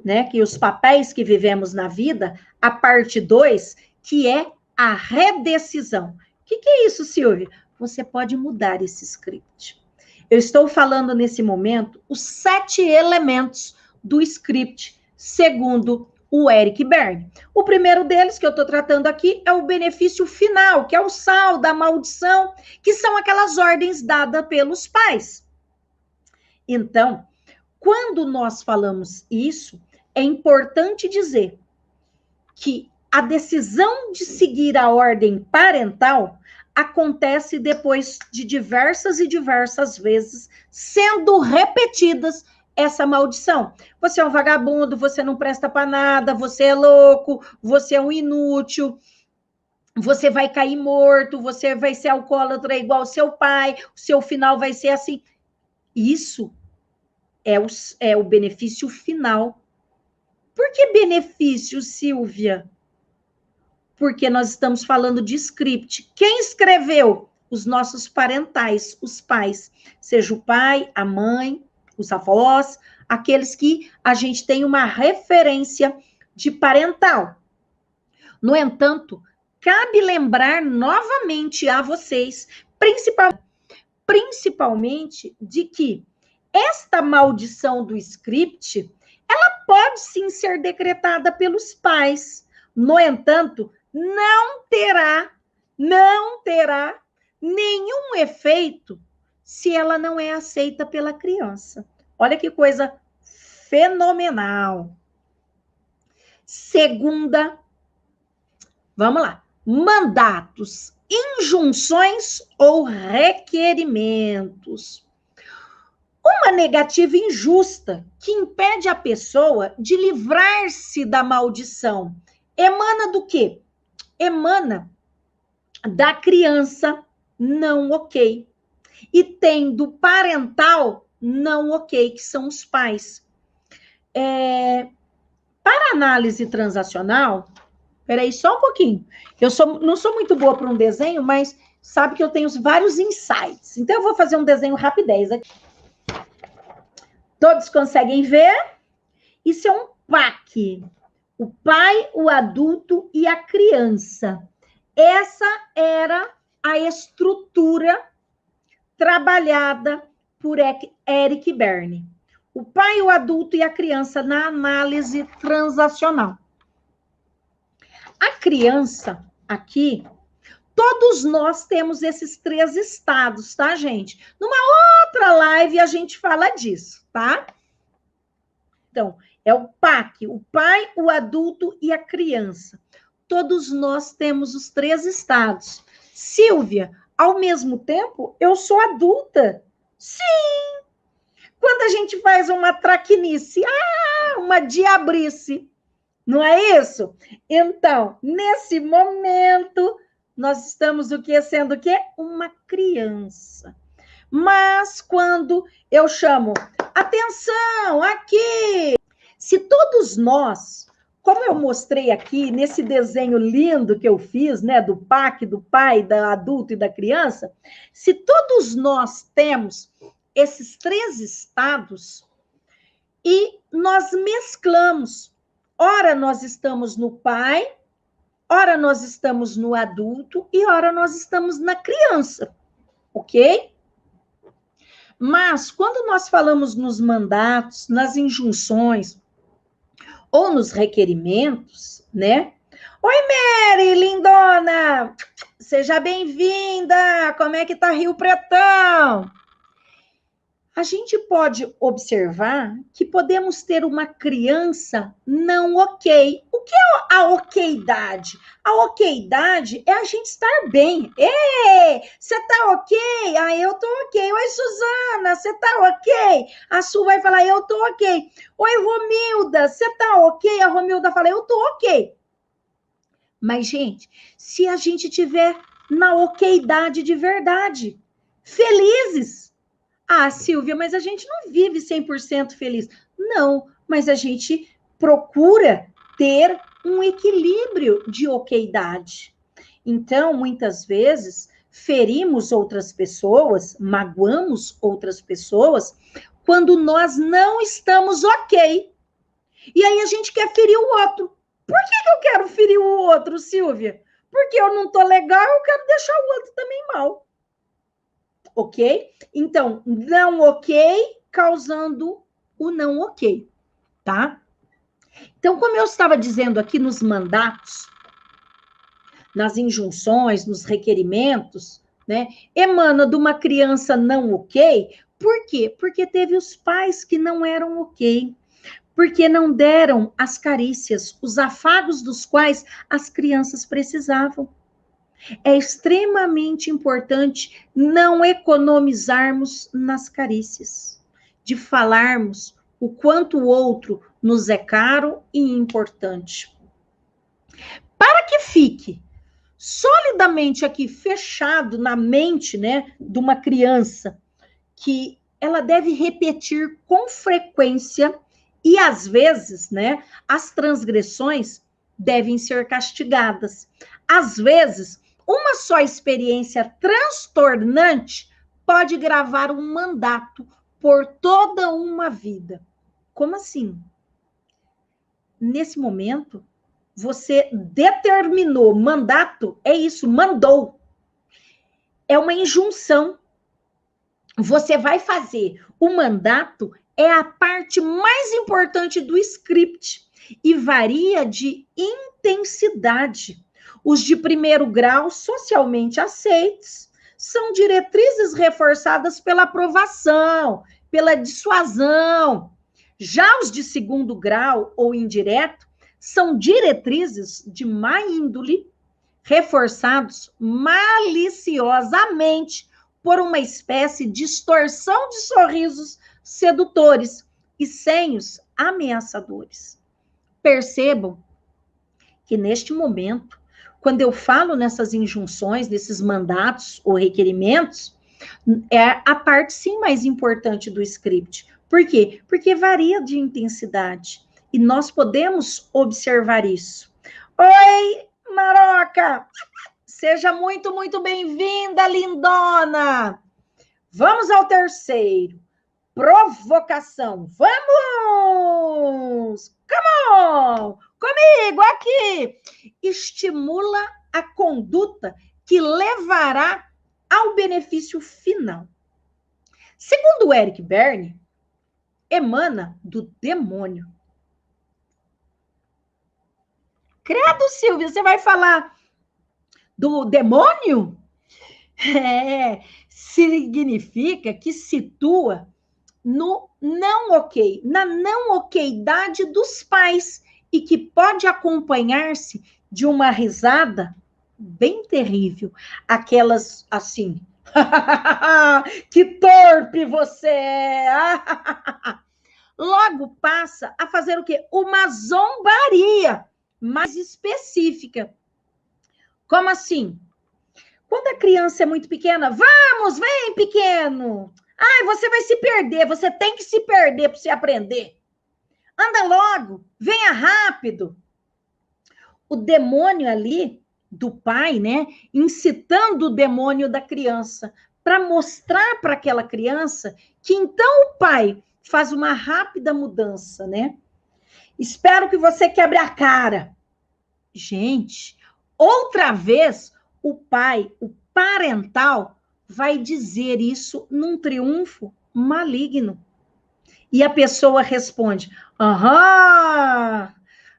né, que os papéis que vivemos na vida, a parte 2, que é a redecisão. O que é isso, Silvia? Você pode mudar esse script. Eu estou falando nesse momento os 7 elementos do script, segundo o Eric Berne. O primeiro deles, que eu estou tratando aqui, é o benefício final, que é o sal da maldição, que são aquelas ordens dadas pelos pais. Então, quando nós falamos isso, é importante dizer que a decisão de seguir a ordem parental acontece depois de diversas e diversas vezes sendo repetidas essa maldição. Você é um vagabundo, você não presta para nada, você é louco, você é um inútil, você vai cair morto, você vai ser alcoólatra igual seu pai, o seu final vai ser assim. Isso é o benefício final. Por que benefício, Silvia? Porque nós estamos falando de script. Quem escreveu? Os nossos parentais, os pais. Seja o pai, a mãe, os avós, aqueles que a gente tem uma referência de parental. No entanto, cabe lembrar novamente a vocês, principalmente de que esta maldição do script, ela pode sim ser decretada pelos pais. No entanto, não terá nenhum efeito se ela não é aceita pela criança. Olha que coisa fenomenal. Segunda, vamos lá. Mandatos, injunções ou requerimentos. Uma negativa injusta que impede a pessoa de livrar-se da maldição. Emana do quê? Emana da criança não ok. E tem do parental não ok, que são os pais. Para análise transacional, peraí só um pouquinho. Não sou muito boa para um desenho, mas sabe que eu tenho vários insights. Então, eu vou fazer um desenho rapidez aqui. Todos conseguem ver? Isso é um PAC. O pai, o adulto e a criança. Essa era a estrutura trabalhada por Eric Berne. O pai, o adulto e a criança na análise transacional. A criança, aqui, todos nós temos esses 3 estados, tá, gente? Numa outra live a gente fala disso, tá? Então, é o PAC, o pai, o adulto e a criança. Todos nós temos os 3 estados. Silvia, ao mesmo tempo, eu sou adulta. Sim! Quando a gente faz uma traquinice, uma diabrice, não é isso? Então, nesse momento, nós estamos o quê? Sendo o quê? Uma criança. Mas quando eu chamo, atenção, aqui! Se todos nós, como eu mostrei aqui nesse desenho lindo que eu fiz, né, do PAC, do pai, do adulto e da criança, se todos nós temos esses 3 estados e nós mesclamos, ora nós estamos no pai, ora nós estamos no adulto e ora nós estamos na criança, ok? Mas quando nós falamos nos mandatos, nas injunções ou nos requerimentos, né? Oi, Mary, lindona! Seja bem-vinda! Como é que tá Rio Pretão? A gente pode observar que podemos ter uma criança não ok. O que é a okeidade? A okeidade é a gente estar bem. Ei, você tá ok? Eu tô ok. Oi, Suzana, você tá ok? A Su vai falar, eu tô ok. Oi, Romilda, você tá ok? A Romilda fala, eu tô ok. Mas, gente, se a gente tiver na okeidade de verdade, felizes, Silvia, mas a gente não vive 100% feliz. Não, mas a gente procura ter um equilíbrio de okeidade. Então, muitas vezes, ferimos outras pessoas, magoamos outras pessoas, quando nós não estamos ok. E aí a gente quer ferir o outro. Por que eu quero ferir o outro, Silvia? Porque eu não tô legal, eu quero deixar o outro também mal. Ok? Então, não ok, causando o não ok, tá? Então, como eu estava dizendo aqui nos mandatos, nas injunções, nos requerimentos, né? Emana de uma criança não ok. Por quê? Porque teve os pais que não eram ok. Porque não deram as carícias, os afagos dos quais as crianças precisavam. É extremamente importante não economizarmos nas carícias, de falarmos o quanto o outro nos é caro e importante. Para que fique solidamente aqui fechado na mente, né, de uma criança, que ela deve repetir com frequência e às vezes, né, as transgressões devem ser castigadas. Às vezes, uma só experiência transtornante pode gravar um mandato por toda uma vida. Como assim? Nesse momento, você determinou, mandato é isso, mandou. É uma injunção. Você vai fazer. O mandato é a parte mais importante do script e varia de intensidade. Os de primeiro grau, socialmente aceitos, são diretrizes reforçadas pela aprovação, pela dissuasão. Já os de segundo grau ou indireto são diretrizes de má índole, reforçados maliciosamente por uma espécie de distorção de sorrisos sedutores e senhos ameaçadores. Percebam que neste momento, quando eu falo nessas injunções, nesses mandatos ou requerimentos, é a parte sim mais importante do script. Por quê? Porque varia de intensidade e nós podemos observar isso. Oi, Maroca! Seja muito, muito bem-vinda, lindona! Vamos ao terceiro. Provocação. Vamos! Come on! Comigo aqui! Estimula a conduta que levará ao benefício final. Segundo Eric Berne, emana do demônio. Credo, Silvia, você vai falar do demônio? Significa que situa no não ok, na não okeidade dos pais e que pode acompanhar-se de uma risada bem terrível, aquelas assim, que torpe você é! Logo passa a fazer o quê? Uma zombaria mais específica. Como assim? Quando a criança é muito pequena, vamos, vem, pequeno. Ai, você vai se perder, você tem que se perder para você aprender. Anda logo, venha rápido. O demônio ali, do pai, né, incitando o demônio da criança, para mostrar para aquela criança que então o pai faz uma rápida mudança, né? Espero que você quebre a cara. Gente, outra vez, o pai, o parental, vai dizer isso num triunfo maligno. E a pessoa responde: aham,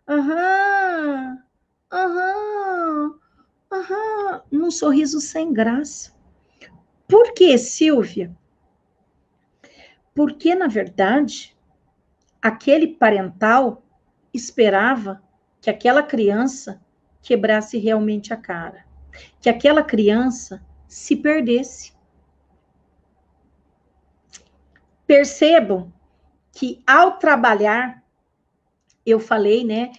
aham, aham, aham, num sorriso sem graça. Por quê, Silvia? Porque, na verdade, aquele parental esperava que aquela criança quebrasse realmente a cara, que aquela criança se perdesse. Percebam que ao trabalhar, eu falei, né,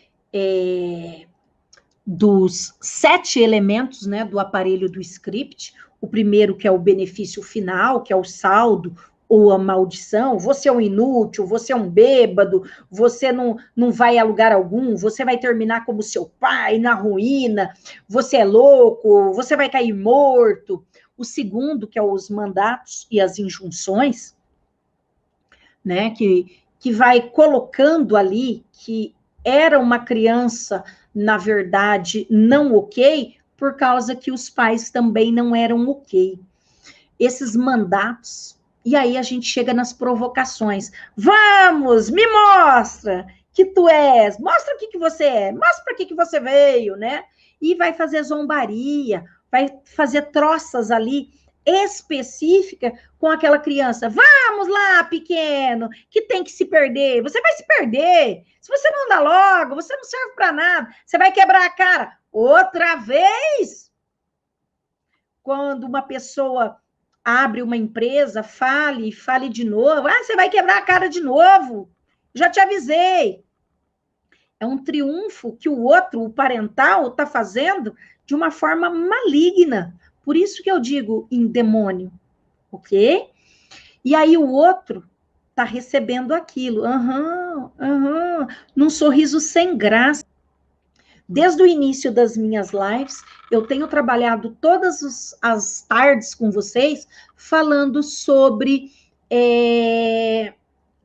dos 7 elementos, né, do aparelho do script. O primeiro, que é o benefício final, que é o saldo ou a maldição. Você é um inútil, você é um bêbado, você não vai a lugar algum, você vai terminar como seu pai, na ruína, você é louco, você vai cair morto. O segundo, que é os mandatos e as injunções, né, que vai colocando ali que era uma criança, na verdade, não ok, por causa que os pais também não eram ok. Esses mandatos, e aí a gente chega nas provocações. Vamos, me mostra que tu és, mostra o que você é, mostra para que você veio, né? E vai fazer zombaria, vai fazer troças ali específica com aquela criança. Vamos lá, pequeno, que tem que se perder. Você vai se perder. Se você não andar logo, você não serve para nada. Você vai quebrar a cara. Outra vez, quando uma pessoa abre uma empresa, fale de novo. Ah, você vai quebrar a cara de novo. Já te avisei. É um triunfo que o outro, o parental, está fazendo de uma forma maligna. Por isso que eu digo em demônio, ok? E aí o outro está recebendo aquilo, num sorriso sem graça. Desde o início das minhas lives, eu tenho trabalhado todas as tardes com vocês falando sobre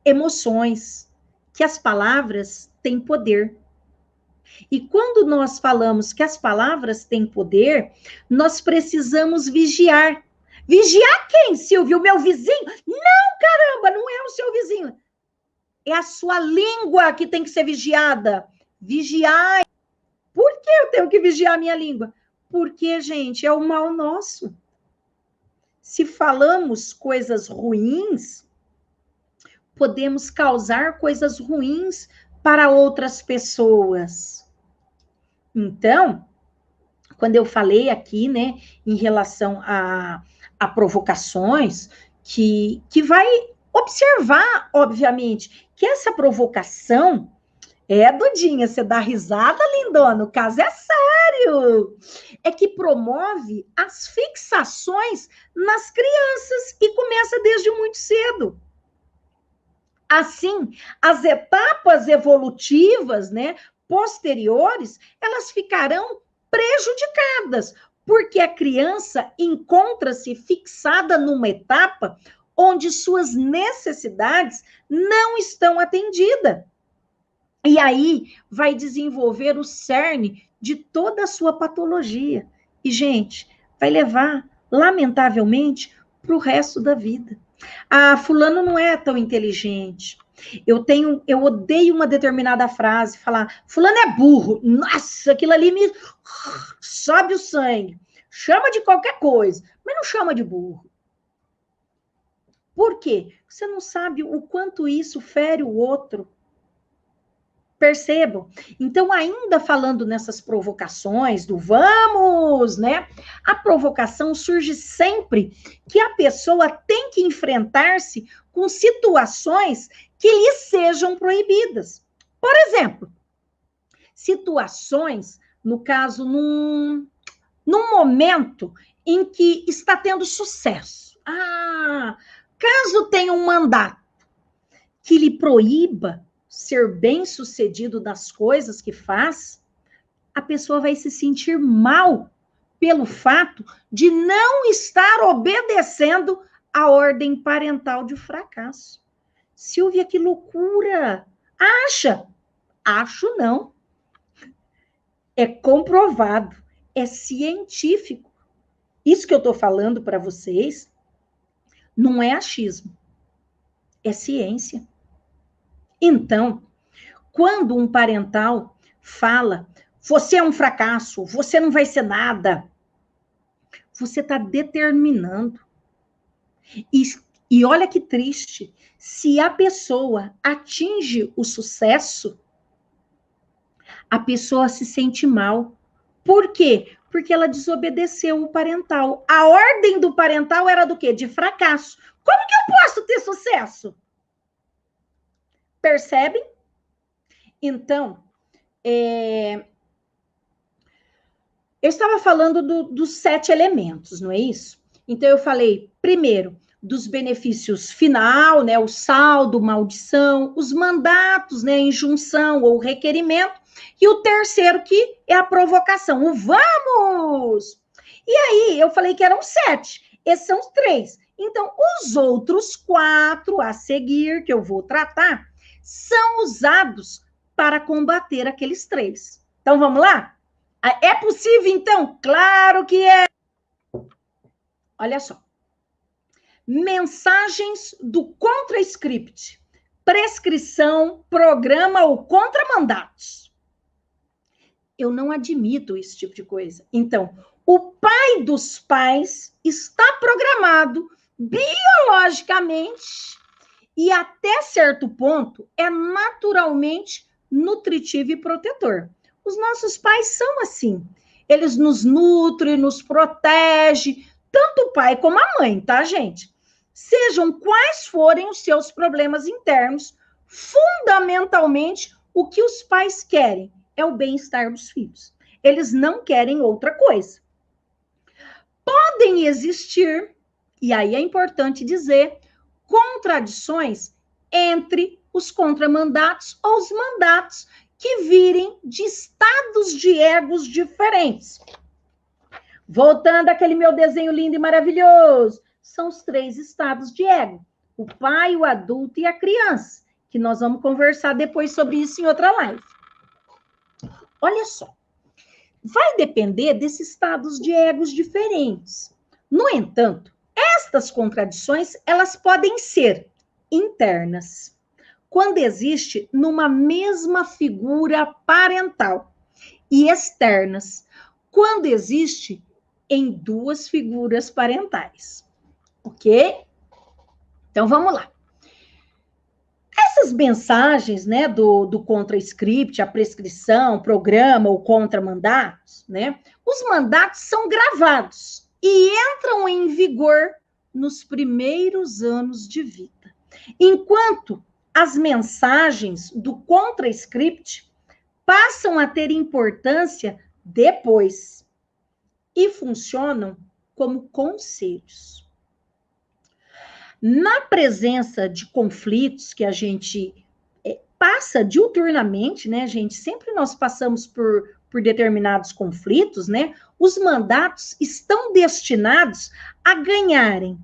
emoções, que as palavras têm poder. E quando nós falamos que as palavras têm poder, nós precisamos vigiar. Vigiar quem, Silvio? O meu vizinho? Não, caramba, não é o seu vizinho. É a sua língua que tem que ser vigiada. Vigiar. Por que eu tenho que vigiar a minha língua? Porque, gente, é o mal nosso. Se falamos coisas ruins, podemos causar coisas ruins para outras pessoas. Então, quando eu falei aqui, né, em relação a provocações, que vai observar, obviamente, que essa provocação Dudinha, você dá risada, lindona, o caso é sério. É que promove as fixações nas crianças e começa desde muito cedo. Assim, as etapas evolutivas, né, posteriores, elas ficarão prejudicadas, porque a criança encontra-se fixada numa etapa onde suas necessidades não estão atendidas. E aí vai desenvolver o cerne de toda a sua patologia. E, gente, vai levar, lamentavelmente, para o resto da vida. Ah, fulano não é tão inteligente. Eu odeio uma determinada frase, falar, fulano é burro. Nossa, aquilo ali me sobe o sangue. Chama de qualquer coisa, mas não chama de burro. Por quê? Você não sabe o quanto isso fere o outro. Percebam? Então, ainda falando nessas provocações do vamos, né? A provocação surge sempre que a pessoa tem que enfrentar-se com situações que lhe sejam proibidas. Por exemplo, situações, no caso, num momento em que está tendo sucesso. Caso tenha um mandato que lhe proíba ser bem-sucedido nas coisas que faz, a pessoa vai se sentir mal pelo fato de não estar obedecendo a ordem parental de fracasso. Silvia, que loucura! Acha? Acho não. É comprovado, é científico. Isso que eu estou falando para vocês não é achismo, é ciência. Então, quando um parental fala, você é um fracasso, você não vai ser nada, você está determinando. E olha que triste, se a pessoa atinge o sucesso, a pessoa se sente mal. Por quê? Porque ela desobedeceu o parental. A ordem do parental era do quê? De fracasso. Como que eu posso ter sucesso? Percebem? Então, eu estava falando dos 7 elementos, não é isso? Então, eu falei, primeiro, dos benefícios final, né? O saldo, maldição, os mandatos, né? Injunção ou requerimento. E o terceiro, que é a provocação, o vamos! E aí, eu falei que eram 7. Esses são os 3. Então, os outros 4 a seguir, que eu vou tratar, são usados para combater aqueles 3. Então, vamos lá? É possível, então? Claro que é. Olha só. Mensagens do contra-script. Prescrição, programa ou contramandatos. Eu não admito esse tipo de coisa. Então, o pai dos pais está programado biologicamente e até certo ponto é naturalmente nutritivo e protetor. Os nossos pais são assim. Eles nos nutrem, nos protegem, tanto o pai como a mãe, tá, gente? Sejam quais forem os seus problemas internos, fundamentalmente, o que os pais querem é o bem-estar dos filhos. Eles não querem outra coisa. Podem existir, e aí é importante dizer, contradições entre os contramandatos ou os mandatos que virem de estados de egos diferentes. Voltando àquele meu desenho lindo e maravilhoso, são os 3 estados de ego: o pai, o adulto e a criança, que nós vamos conversar depois sobre isso em outra live. Olha só, vai depender desses estados de egos diferentes. No entanto, estas contradições, elas podem ser internas, quando existe numa mesma figura parental, e externas, quando existe em 2 figuras parentais. Ok? Então, vamos lá. Essas mensagens, né, do contra-script, a prescrição, programa ou contra-mandatos, né, os mandatos são gravados e entram em vigor nos primeiros anos de vida, enquanto as mensagens do contra-script passam a ter importância depois e funcionam como conselhos. Na presença de conflitos que a gente passa diuturnamente, né, gente? Sempre nós passamos por determinados conflitos, né? Os mandatos estão destinados a ganharem,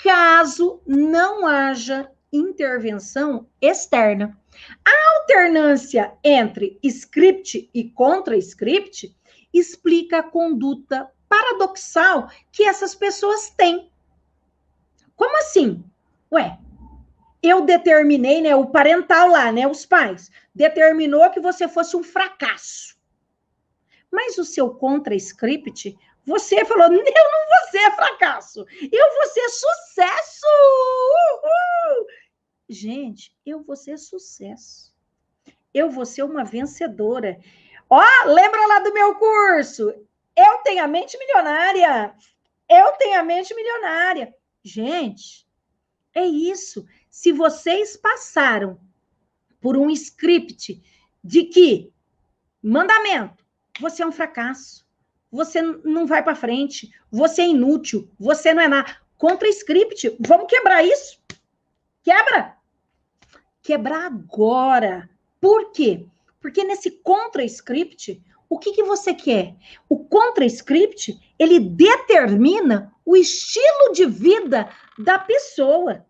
caso não haja intervenção externa. A alternância entre script e contra-script explica a conduta paradoxal que essas pessoas têm. Como assim? Ué, eu determinei, né, o parental lá, né, os pais, determinou que você fosse um fracasso. Mas o seu contra-script, você falou, eu não vou ser fracasso, eu vou ser sucesso! Uhul! Gente, eu vou ser sucesso. Eu vou ser uma vencedora. Ó, lembra lá do meu curso? Eu tenho a mente milionária. Eu tenho a mente milionária. Gente, é isso. Se vocês passaram por um script de que mandamento, você é um fracasso, você não vai para frente, você é inútil, você não é nada. Contra-script, vamos quebrar isso? Quebra! Quebrar agora. Por quê? Porque nesse contra-script, o que você quer? O contra-script, ele determina o estilo de vida da pessoa.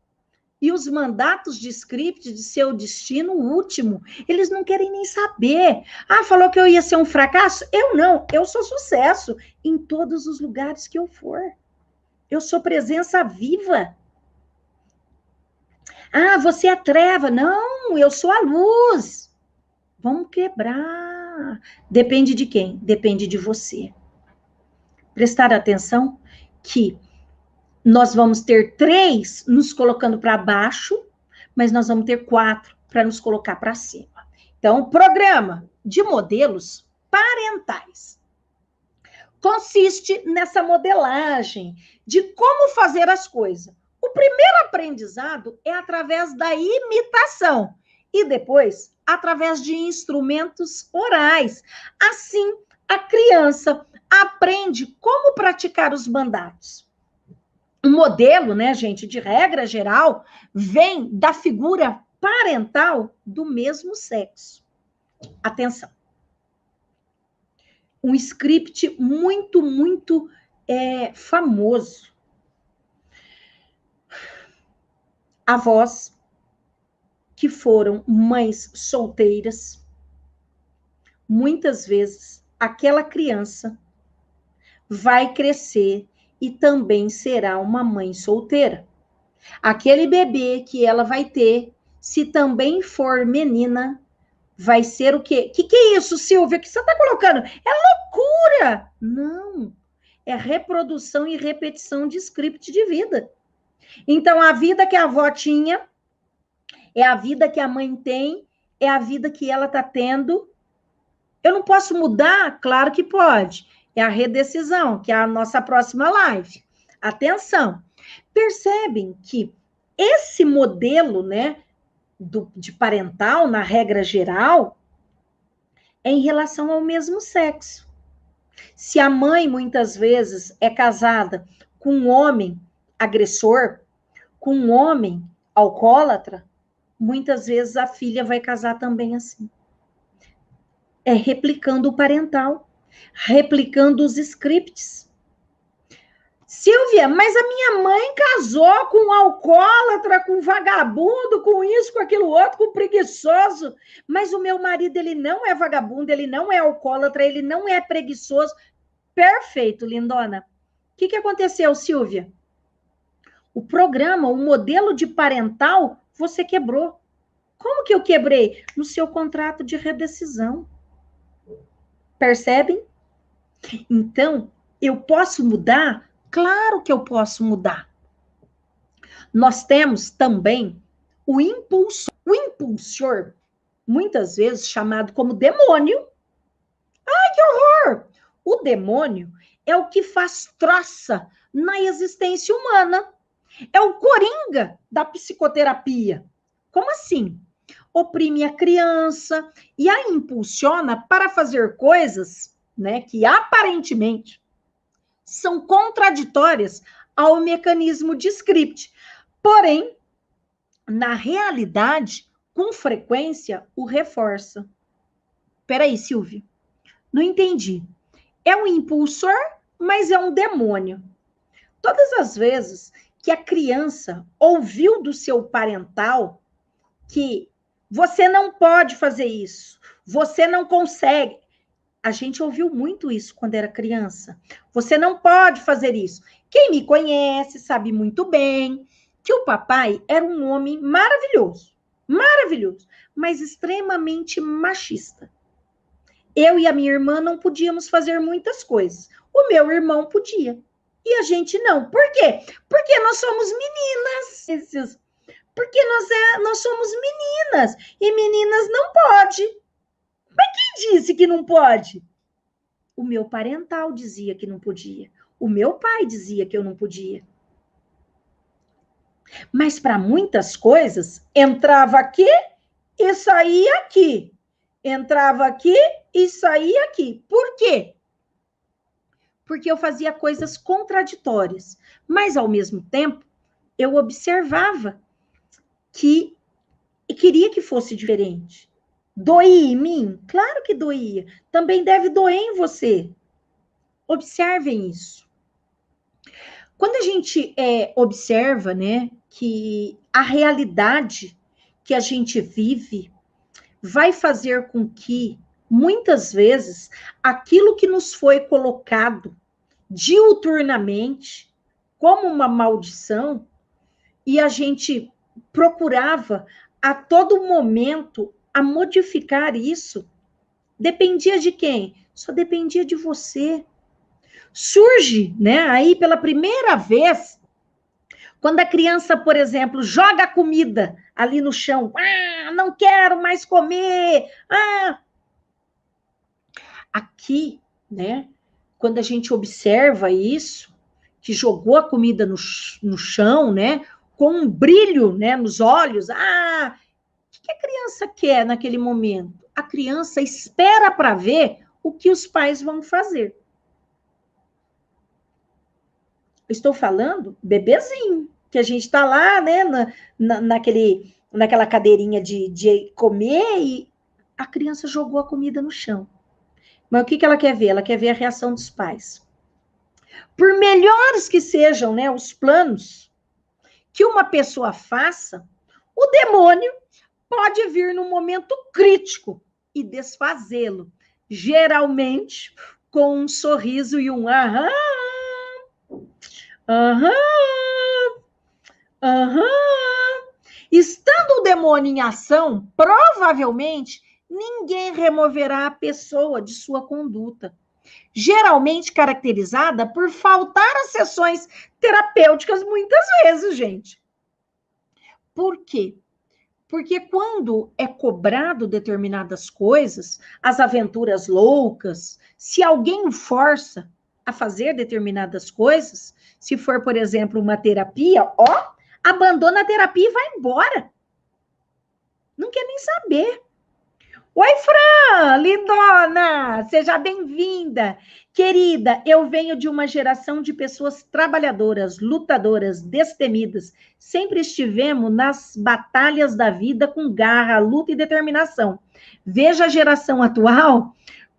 E os mandatos de script de seu destino último, eles não querem nem saber. Ah, falou que eu ia ser um fracasso? Eu não, eu sou sucesso em todos os lugares que eu for. Eu sou presença viva. Ah, você é treva. Não, eu sou a luz. Vamos quebrar. Depende de quem? Depende de você. Prestar atenção que nós vamos ter 3 nos colocando para baixo, mas nós vamos ter 4 para nos colocar para cima. Então, o programa de modelos parentais consiste nessa modelagem de como fazer as coisas. O primeiro aprendizado é através da imitação e depois através de instrumentos orais. Assim, a criança aprende como praticar os mandatos. O modelo, né, gente, de regra geral, vem da figura parental do mesmo sexo. Atenção. Um script muito famoso. Avós que foram mães solteiras, muitas vezes aquela criança vai crescer e também será uma mãe solteira. Aquele bebê que ela vai ter, se também for menina, vai ser o quê? Que é isso, Silvia? Que você está colocando? É loucura! Não, é reprodução e repetição de script de vida. Então, a vida que a avó tinha, é a vida que a mãe tem, é a vida que ela está tendo. Eu não posso mudar? Claro que pode. É a redecisão, que é a nossa próxima live. Atenção! Percebem que esse modelo, né, de parental, na regra geral, é em relação ao mesmo sexo. Se a mãe, muitas vezes, é casada com um homem agressor, com um homem alcoólatra, muitas vezes a filha vai casar também assim. É replicando o parental, replicando os scripts. Silvia, mas a minha mãe casou com um alcoólatra, com um vagabundo, com isso, com aquilo outro, com um preguiçoso. Mas o meu marido, ele não é vagabundo, ele não é alcoólatra, ele não é preguiçoso. Perfeito, lindona. O que aconteceu, Silvia? O programa, o modelo de parental, você quebrou. Como que eu quebrei? No seu contrato de redecisão. Percebem? Então, eu posso mudar? Claro que eu posso mudar. Nós temos também o impulsor. O impulsor, muitas vezes chamado como demônio. Ai, que horror! O demônio é o que faz troça na existência humana. É o coringa da psicoterapia. Como assim? Oprime a criança e a impulsiona para fazer coisas, né, que aparentemente são contraditórias ao mecanismo de script. Porém, na realidade, com frequência, o reforça. Peraí, Silvia, não entendi. É um impulsor, mas é um demônio. Todas as vezes que a criança ouviu do seu parental que você não pode fazer isso, você não consegue. A gente ouviu muito isso quando era criança. Você não pode fazer isso. Quem me conhece sabe muito bem que o papai era um homem maravilhoso, maravilhoso, mas extremamente machista. Eu e a minha irmã não podíamos fazer muitas coisas. O meu irmão podia. E a gente não. Por quê? Porque nós somos meninas. Porque nós somos meninas. E meninas não pode. Mas quem disse que não pode? O meu parental dizia que não podia. O meu pai dizia que eu não podia. Mas para muitas coisas, entrava aqui e saía aqui. Entrava aqui e saía aqui. Por quê? Porque eu fazia coisas contraditórias. Mas, ao mesmo tempo, eu observava que queria que fosse diferente. Doía em mim? Claro que doía. Também deve doer em você. Observem isso. Quando a gente observa, né, que a realidade que a gente vive vai fazer com que, muitas vezes, aquilo que nos foi colocado diuturnamente como uma maldição, e a gente procurava a todo momento a modificar isso, dependia de quem? Só dependia de você. Surge, né, aí pela primeira vez, quando a criança, por exemplo, joga a comida ali no chão, não quero mais comer, Aqui, né, quando a gente observa isso, que jogou a comida no chão, né, com um brilho, né, nos olhos, o que a criança quer naquele momento? A criança espera para ver o que os pais vão fazer. Estou falando bebezinho, que a gente está lá, né, naquela cadeirinha de comer e a criança jogou a comida no chão. Mas o que ela quer ver? Ela quer ver a reação dos pais. Por melhores que sejam, né, os planos que uma pessoa faça, o demônio pode vir num momento crítico e desfazê-lo. Geralmente com um sorriso e um aham, Estando o demônio em ação, provavelmente ninguém removerá a pessoa de sua conduta, geralmente caracterizada por faltar às sessões terapêuticas muitas vezes, gente. Por quê? Porque quando é cobrado determinadas coisas, as aventuras loucas, se alguém o força a fazer determinadas coisas, se for, por exemplo, uma terapia, abandona a terapia e vai embora. Não quer nem saber. Oi, Fran, lindona, seja bem-vinda. Querida, eu venho de uma geração de pessoas trabalhadoras, lutadoras, destemidas. Sempre estivemos nas batalhas da vida com garra, luta e determinação. Veja a geração atual,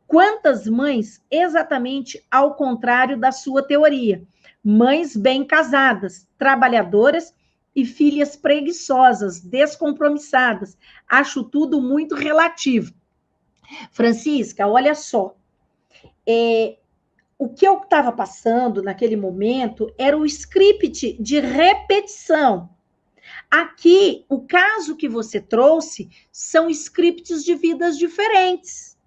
quantas mães exatamente ao contrário da sua teoria. Mães bem casadas, trabalhadoras e filhas preguiçosas, descompromissadas. Acho tudo muito relativo. Francisca, olha só. O que eu estava passando naquele momento era o script de repetição. Aqui, o caso que você trouxe são scripts de vidas diferentes.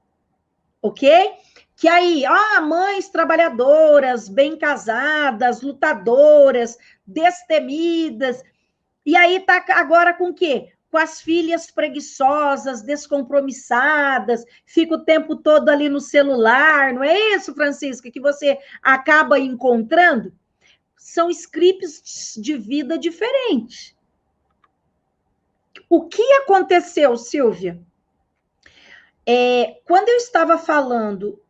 Ok? Que aí, mães trabalhadoras, bem casadas, lutadoras, destemidas. E aí tá agora com o quê? com as filhas preguiçosas, descompromissadas, fica o tempo todo ali no celular, não é isso, Francisca, que você acaba encontrando? São scripts de vida diferentes. O que aconteceu, Silvia? Quando eu estava falando,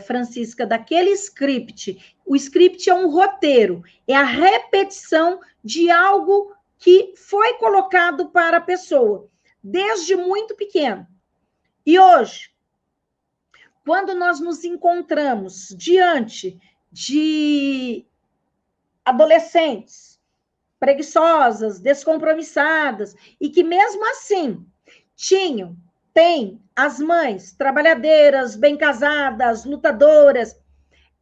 Francisca, daquele script, o script é um roteiro, é a repetição de algo que foi colocado para a pessoa, desde muito pequeno. E hoje, quando nós nos encontramos diante de adolescentes preguiçosas, descompromissadas, e que mesmo assim têm as mães trabalhadeiras, bem casadas, lutadoras,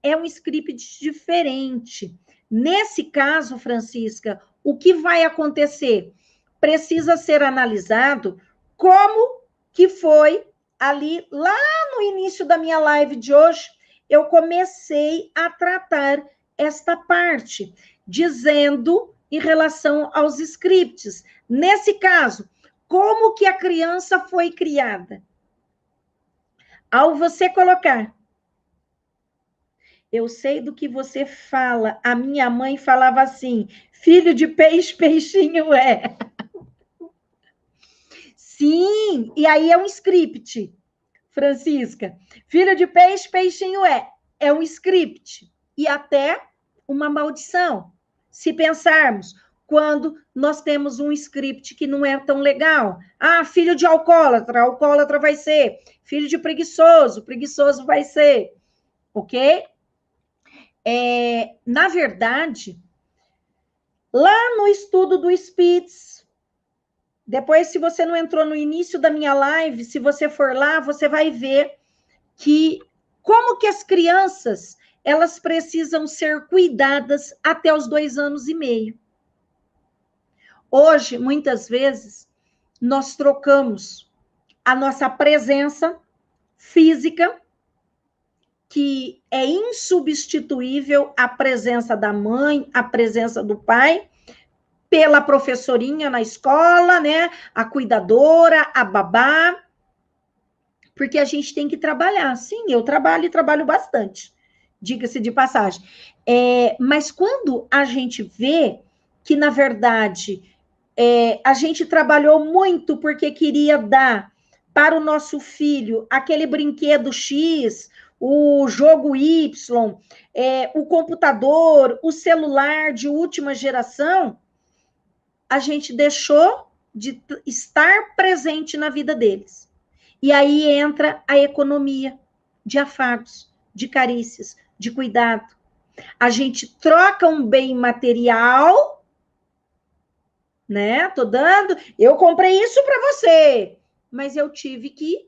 é um script diferente. Nesse caso, Francisca, o que vai acontecer? Precisa ser analisado como que foi ali, lá no início da minha live de hoje, eu comecei a tratar esta parte, dizendo em relação aos scripts. Nesse caso, como que a criança foi criada? Ao você colocar, eu sei do que você fala, a minha mãe falava assim, filho de peixe, peixinho é. Sim, e aí é um script, Francisca. Filho de peixe, peixinho é. É um script. E até uma maldição. Se pensarmos, quando nós temos um script que não é tão legal. Ah, filho de alcoólatra, alcoólatra vai ser. Filho de preguiçoso, preguiçoso vai ser. Ok? Na verdade, lá no estudo do Spitz, depois, se você não entrou no início da minha live, se você for lá, você vai ver que como que as crianças, elas precisam ser cuidadas até os 2 anos e meio. Hoje, muitas vezes, nós trocamos a nossa presença física, que é insubstituível, a presença da mãe, a presença do pai, pela professorinha na escola, né? A cuidadora, a babá, porque a gente tem que trabalhar. Sim, eu trabalho e trabalho bastante, diga-se de passagem. Mas quando a gente vê que, na verdade, a gente trabalhou muito porque queria dar para o nosso filho aquele brinquedo X, o jogo Y, o computador, o celular de última geração, a gente deixou de estar presente na vida deles. E aí entra a economia de afagos, de carícias, de cuidado. A gente troca um bem material, né? Tô dando, eu comprei isso para você, mas eu tive que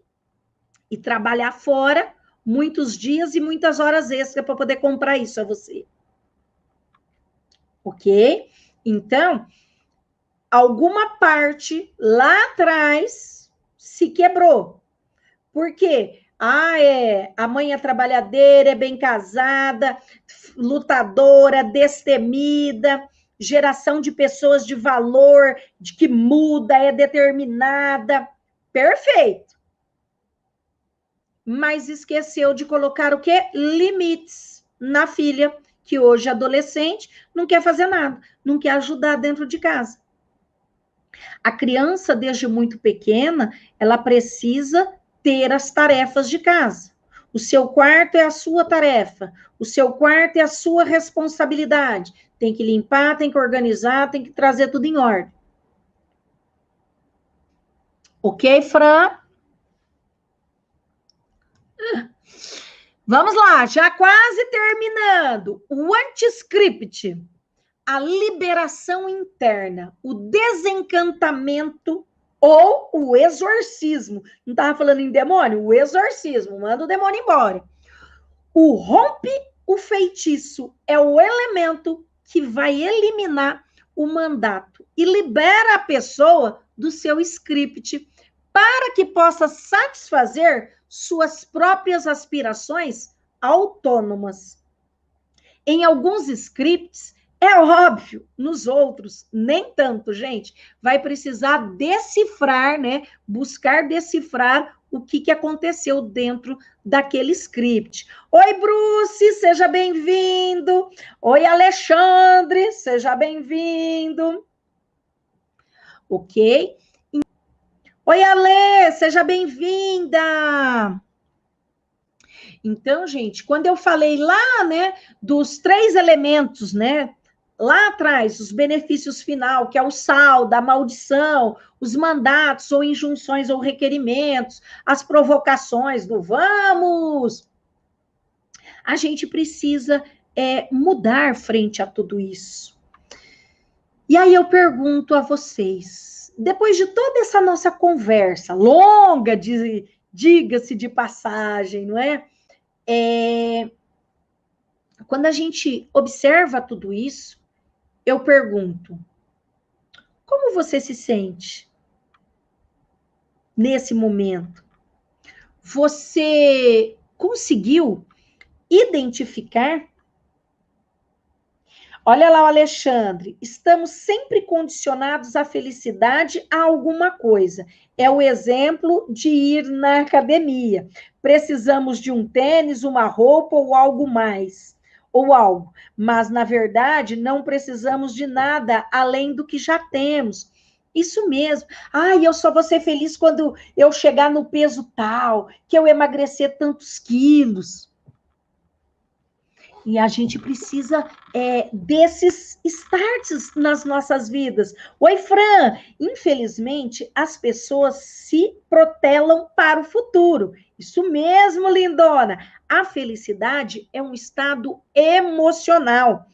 ir trabalhar fora muitos dias e muitas horas extras para poder comprar isso a você. Ok? Então, alguma parte lá atrás se quebrou. Por quê? A mãe é trabalhadeira, é bem casada, lutadora, destemida, geração de pessoas de valor, de que muda, é determinada. Perfeito. Mas esqueceu de colocar o quê? Limites na filha, que hoje é adolescente, não quer fazer nada, não quer ajudar dentro de casa. A criança, desde muito pequena, ela precisa ter as tarefas de casa. O seu quarto é a sua tarefa, o seu quarto é a sua responsabilidade. Tem que limpar, tem que organizar, tem que trazer tudo em ordem. Ok, Fran? Vamos lá, já quase terminando. O anti-script, a liberação interna, o desencantamento ou o exorcismo. Não estava falando em demônio? O exorcismo, manda o demônio embora. O rompe o feitiço é o elemento que vai eliminar o mandato e libera a pessoa do seu script para que possa satisfazer suas próprias aspirações autônomas. Em alguns scripts, É óbvio, nos outros, nem tanto, gente. Vai precisar decifrar, né? Buscar decifrar o que aconteceu dentro daquele script. Oi, Bruce, seja bem-vindo. Oi, Alexandre, seja bem-vindo. Ok? Oi, Ale, seja bem-vinda. Então, gente, quando eu falei lá, né, dos 3 elementos, né, lá atrás, os benefícios final, que é o sal, da maldição, os mandatos ou injunções ou requerimentos, as provocações do vamos, a gente precisa mudar frente a tudo isso. E aí eu pergunto a vocês, depois de toda essa nossa conversa longa, diga-se de passagem, não é? Quando a gente observa tudo isso, eu pergunto, como você se sente nesse momento? Você conseguiu identificar? Olha lá o Alexandre, estamos sempre condicionados à felicidade a alguma coisa. É o exemplo de ir na academia. Precisamos de um tênis, uma roupa ou algo mais. Ou algo. Mas, na verdade, não precisamos de nada além do que já temos. Isso mesmo. Eu só vou ser feliz quando eu chegar no peso tal, que eu emagrecer tantos quilos. E a gente precisa desses starts nas nossas vidas. Oi, Fran! Infelizmente, as pessoas se protelam para o futuro. Isso mesmo, lindona. A felicidade é um estado emocional.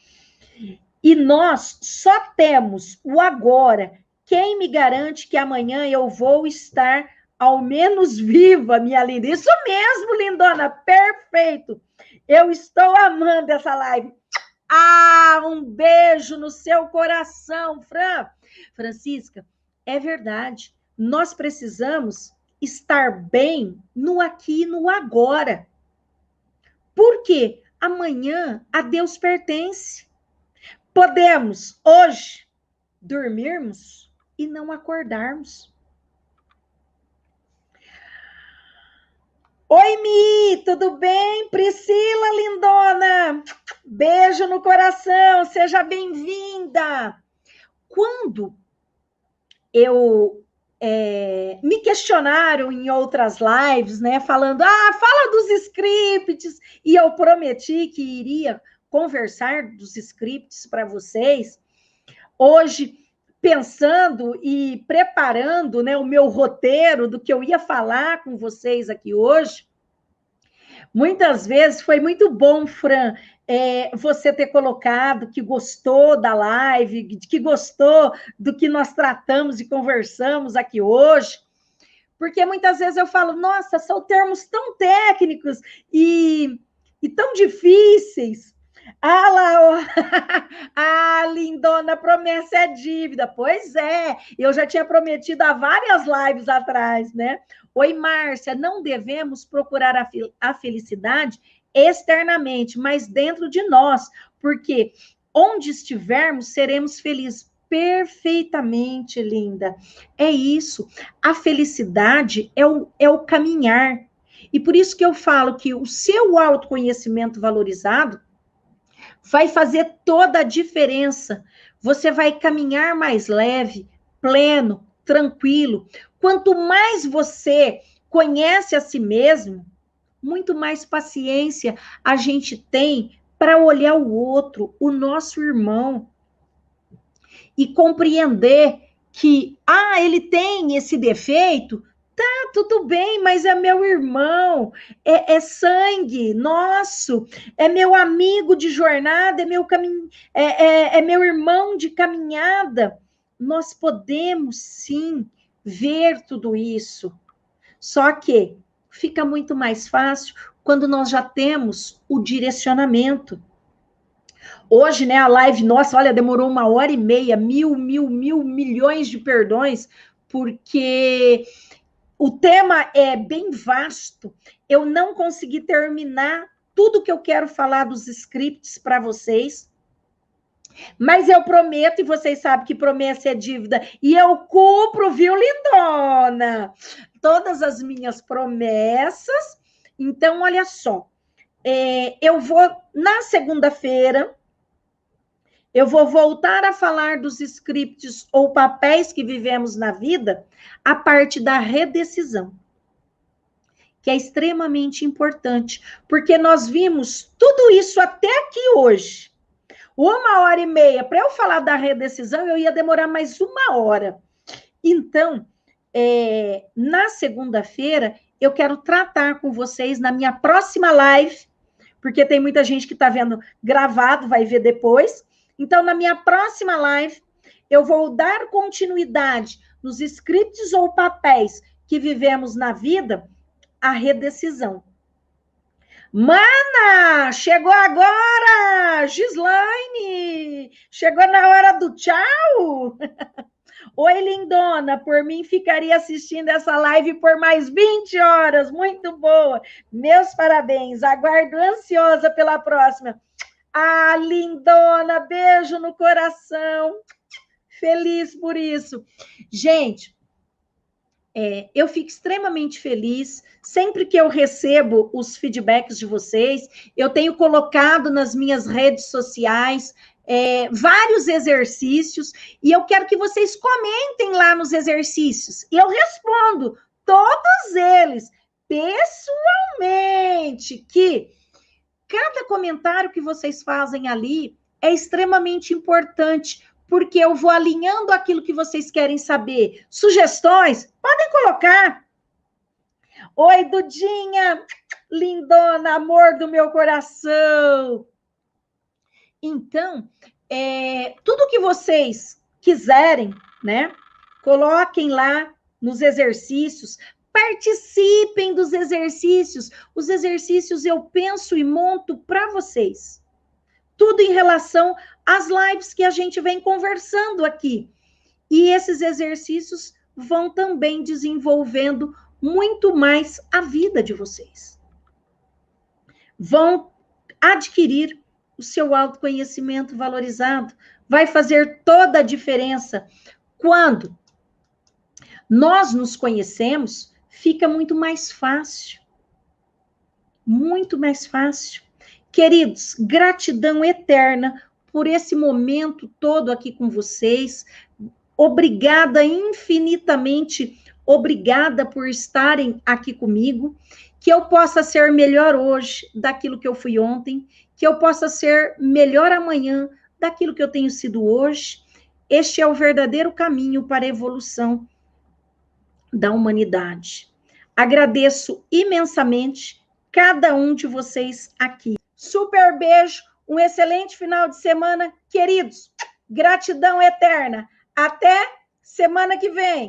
E nós só temos o agora. Quem me garante que amanhã eu vou estar ao menos viva, minha linda? Isso mesmo, lindona, perfeito. Eu estou amando essa live. Um beijo no seu coração, Fran. Francisca, é verdade. Nós precisamos estar bem no aqui e no agora. Por quê? Amanhã a Deus pertence. Podemos hoje dormirmos e não acordarmos. Oi, Mi, tudo bem? Priscila, lindona, beijo no coração, seja bem-vinda. Quando me questionaram em outras lives, né, falando, fala dos scripts, e eu prometi que iria conversar dos scripts para vocês, hoje, pensando e preparando, né, o meu roteiro do que eu ia falar com vocês aqui hoje, muitas vezes foi muito bom, Fran, você ter colocado que gostou da live, que gostou do que nós tratamos e conversamos aqui hoje, porque muitas vezes eu falo, nossa, são termos tão técnicos e tão difíceis. Lindona, promessa é dívida. Pois é, eu já tinha prometido há várias lives atrás, né? Oi, Márcia, não devemos procurar a felicidade externamente, mas dentro de nós, porque onde estivermos, seremos felizes. Perfeitamente, linda. É isso. A felicidade é o caminhar. E por isso que eu falo que o seu autoconhecimento valorizado vai fazer toda a diferença. Você vai caminhar mais leve, pleno, tranquilo. Quanto mais você conhece a si mesmo, muito mais paciência a gente tem para olhar o outro, o nosso irmão, e compreender que, ele tem esse defeito, tudo bem, mas é meu irmão, é sangue nosso, é meu amigo de jornada, é meu irmão de caminhada. Nós podemos, sim, ver tudo isso. Só que fica muito mais fácil quando nós já temos o direcionamento. Hoje, né, a live nossa, olha, demorou 1h30, mil milhões de perdões, porque o tema é bem vasto, eu não consegui terminar tudo que eu quero falar dos scripts para vocês, Mas eu prometo, e vocês sabem que promessa é dívida, e eu cumpro, viu, lindona? Todas as minhas promessas. Então, olha só, eu vou, na segunda-feira, eu vou voltar a falar dos scripts ou papéis que vivemos na vida, a parte da redecisão, que é extremamente importante, porque nós vimos tudo isso até aqui hoje. 1h30, para eu falar da redecisão, eu ia demorar mais 1 hora. Então, na segunda-feira, eu quero tratar com vocês na minha próxima live, porque tem muita gente que está vendo gravado, vai ver depois. Então, na minha próxima live, eu vou dar continuidade nos scripts ou papéis que vivemos na vida, a redecisão. Mana, chegou agora, Gislaine, chegou na hora do tchau. Oi, lindona, por mim ficaria assistindo essa live por mais 20 horas, muito boa. Meus parabéns, aguardo ansiosa pela próxima. Ah, lindona, beijo no coração, feliz por isso. Gente, eu fico extremamente feliz sempre que eu recebo os feedbacks de vocês. Eu tenho colocado nas minhas redes sociais vários exercícios e eu quero que vocês comentem lá nos exercícios. E eu respondo todos eles pessoalmente, que cada comentário que vocês fazem ali é extremamente importante, porque eu vou alinhando aquilo que vocês querem saber. Sugestões? Podem colocar. Oi, Dudinha, lindona, amor do meu coração. Então, tudo que vocês quiserem, né? Coloquem lá nos exercícios, participem dos exercícios. Os exercícios eu penso e monto para vocês. Tudo em relação às lives que a gente vem conversando aqui. E esses exercícios vão também desenvolvendo muito mais a vida de vocês. Vão adquirir o seu autoconhecimento valorizado. Vai fazer toda a diferença. Quando nós nos conhecemos, fica muito mais fácil. Muito mais fácil. Queridos, gratidão eterna por esse momento todo aqui com vocês. Obrigada infinitamente, obrigada por estarem aqui comigo. Que eu possa ser melhor hoje daquilo que eu fui ontem, que eu possa ser melhor amanhã daquilo que eu tenho sido hoje. Este é o verdadeiro caminho para a evolução da humanidade. Agradeço imensamente cada um de vocês aqui. Super beijo, um excelente final de semana, queridos. Gratidão eterna. Até semana que vem.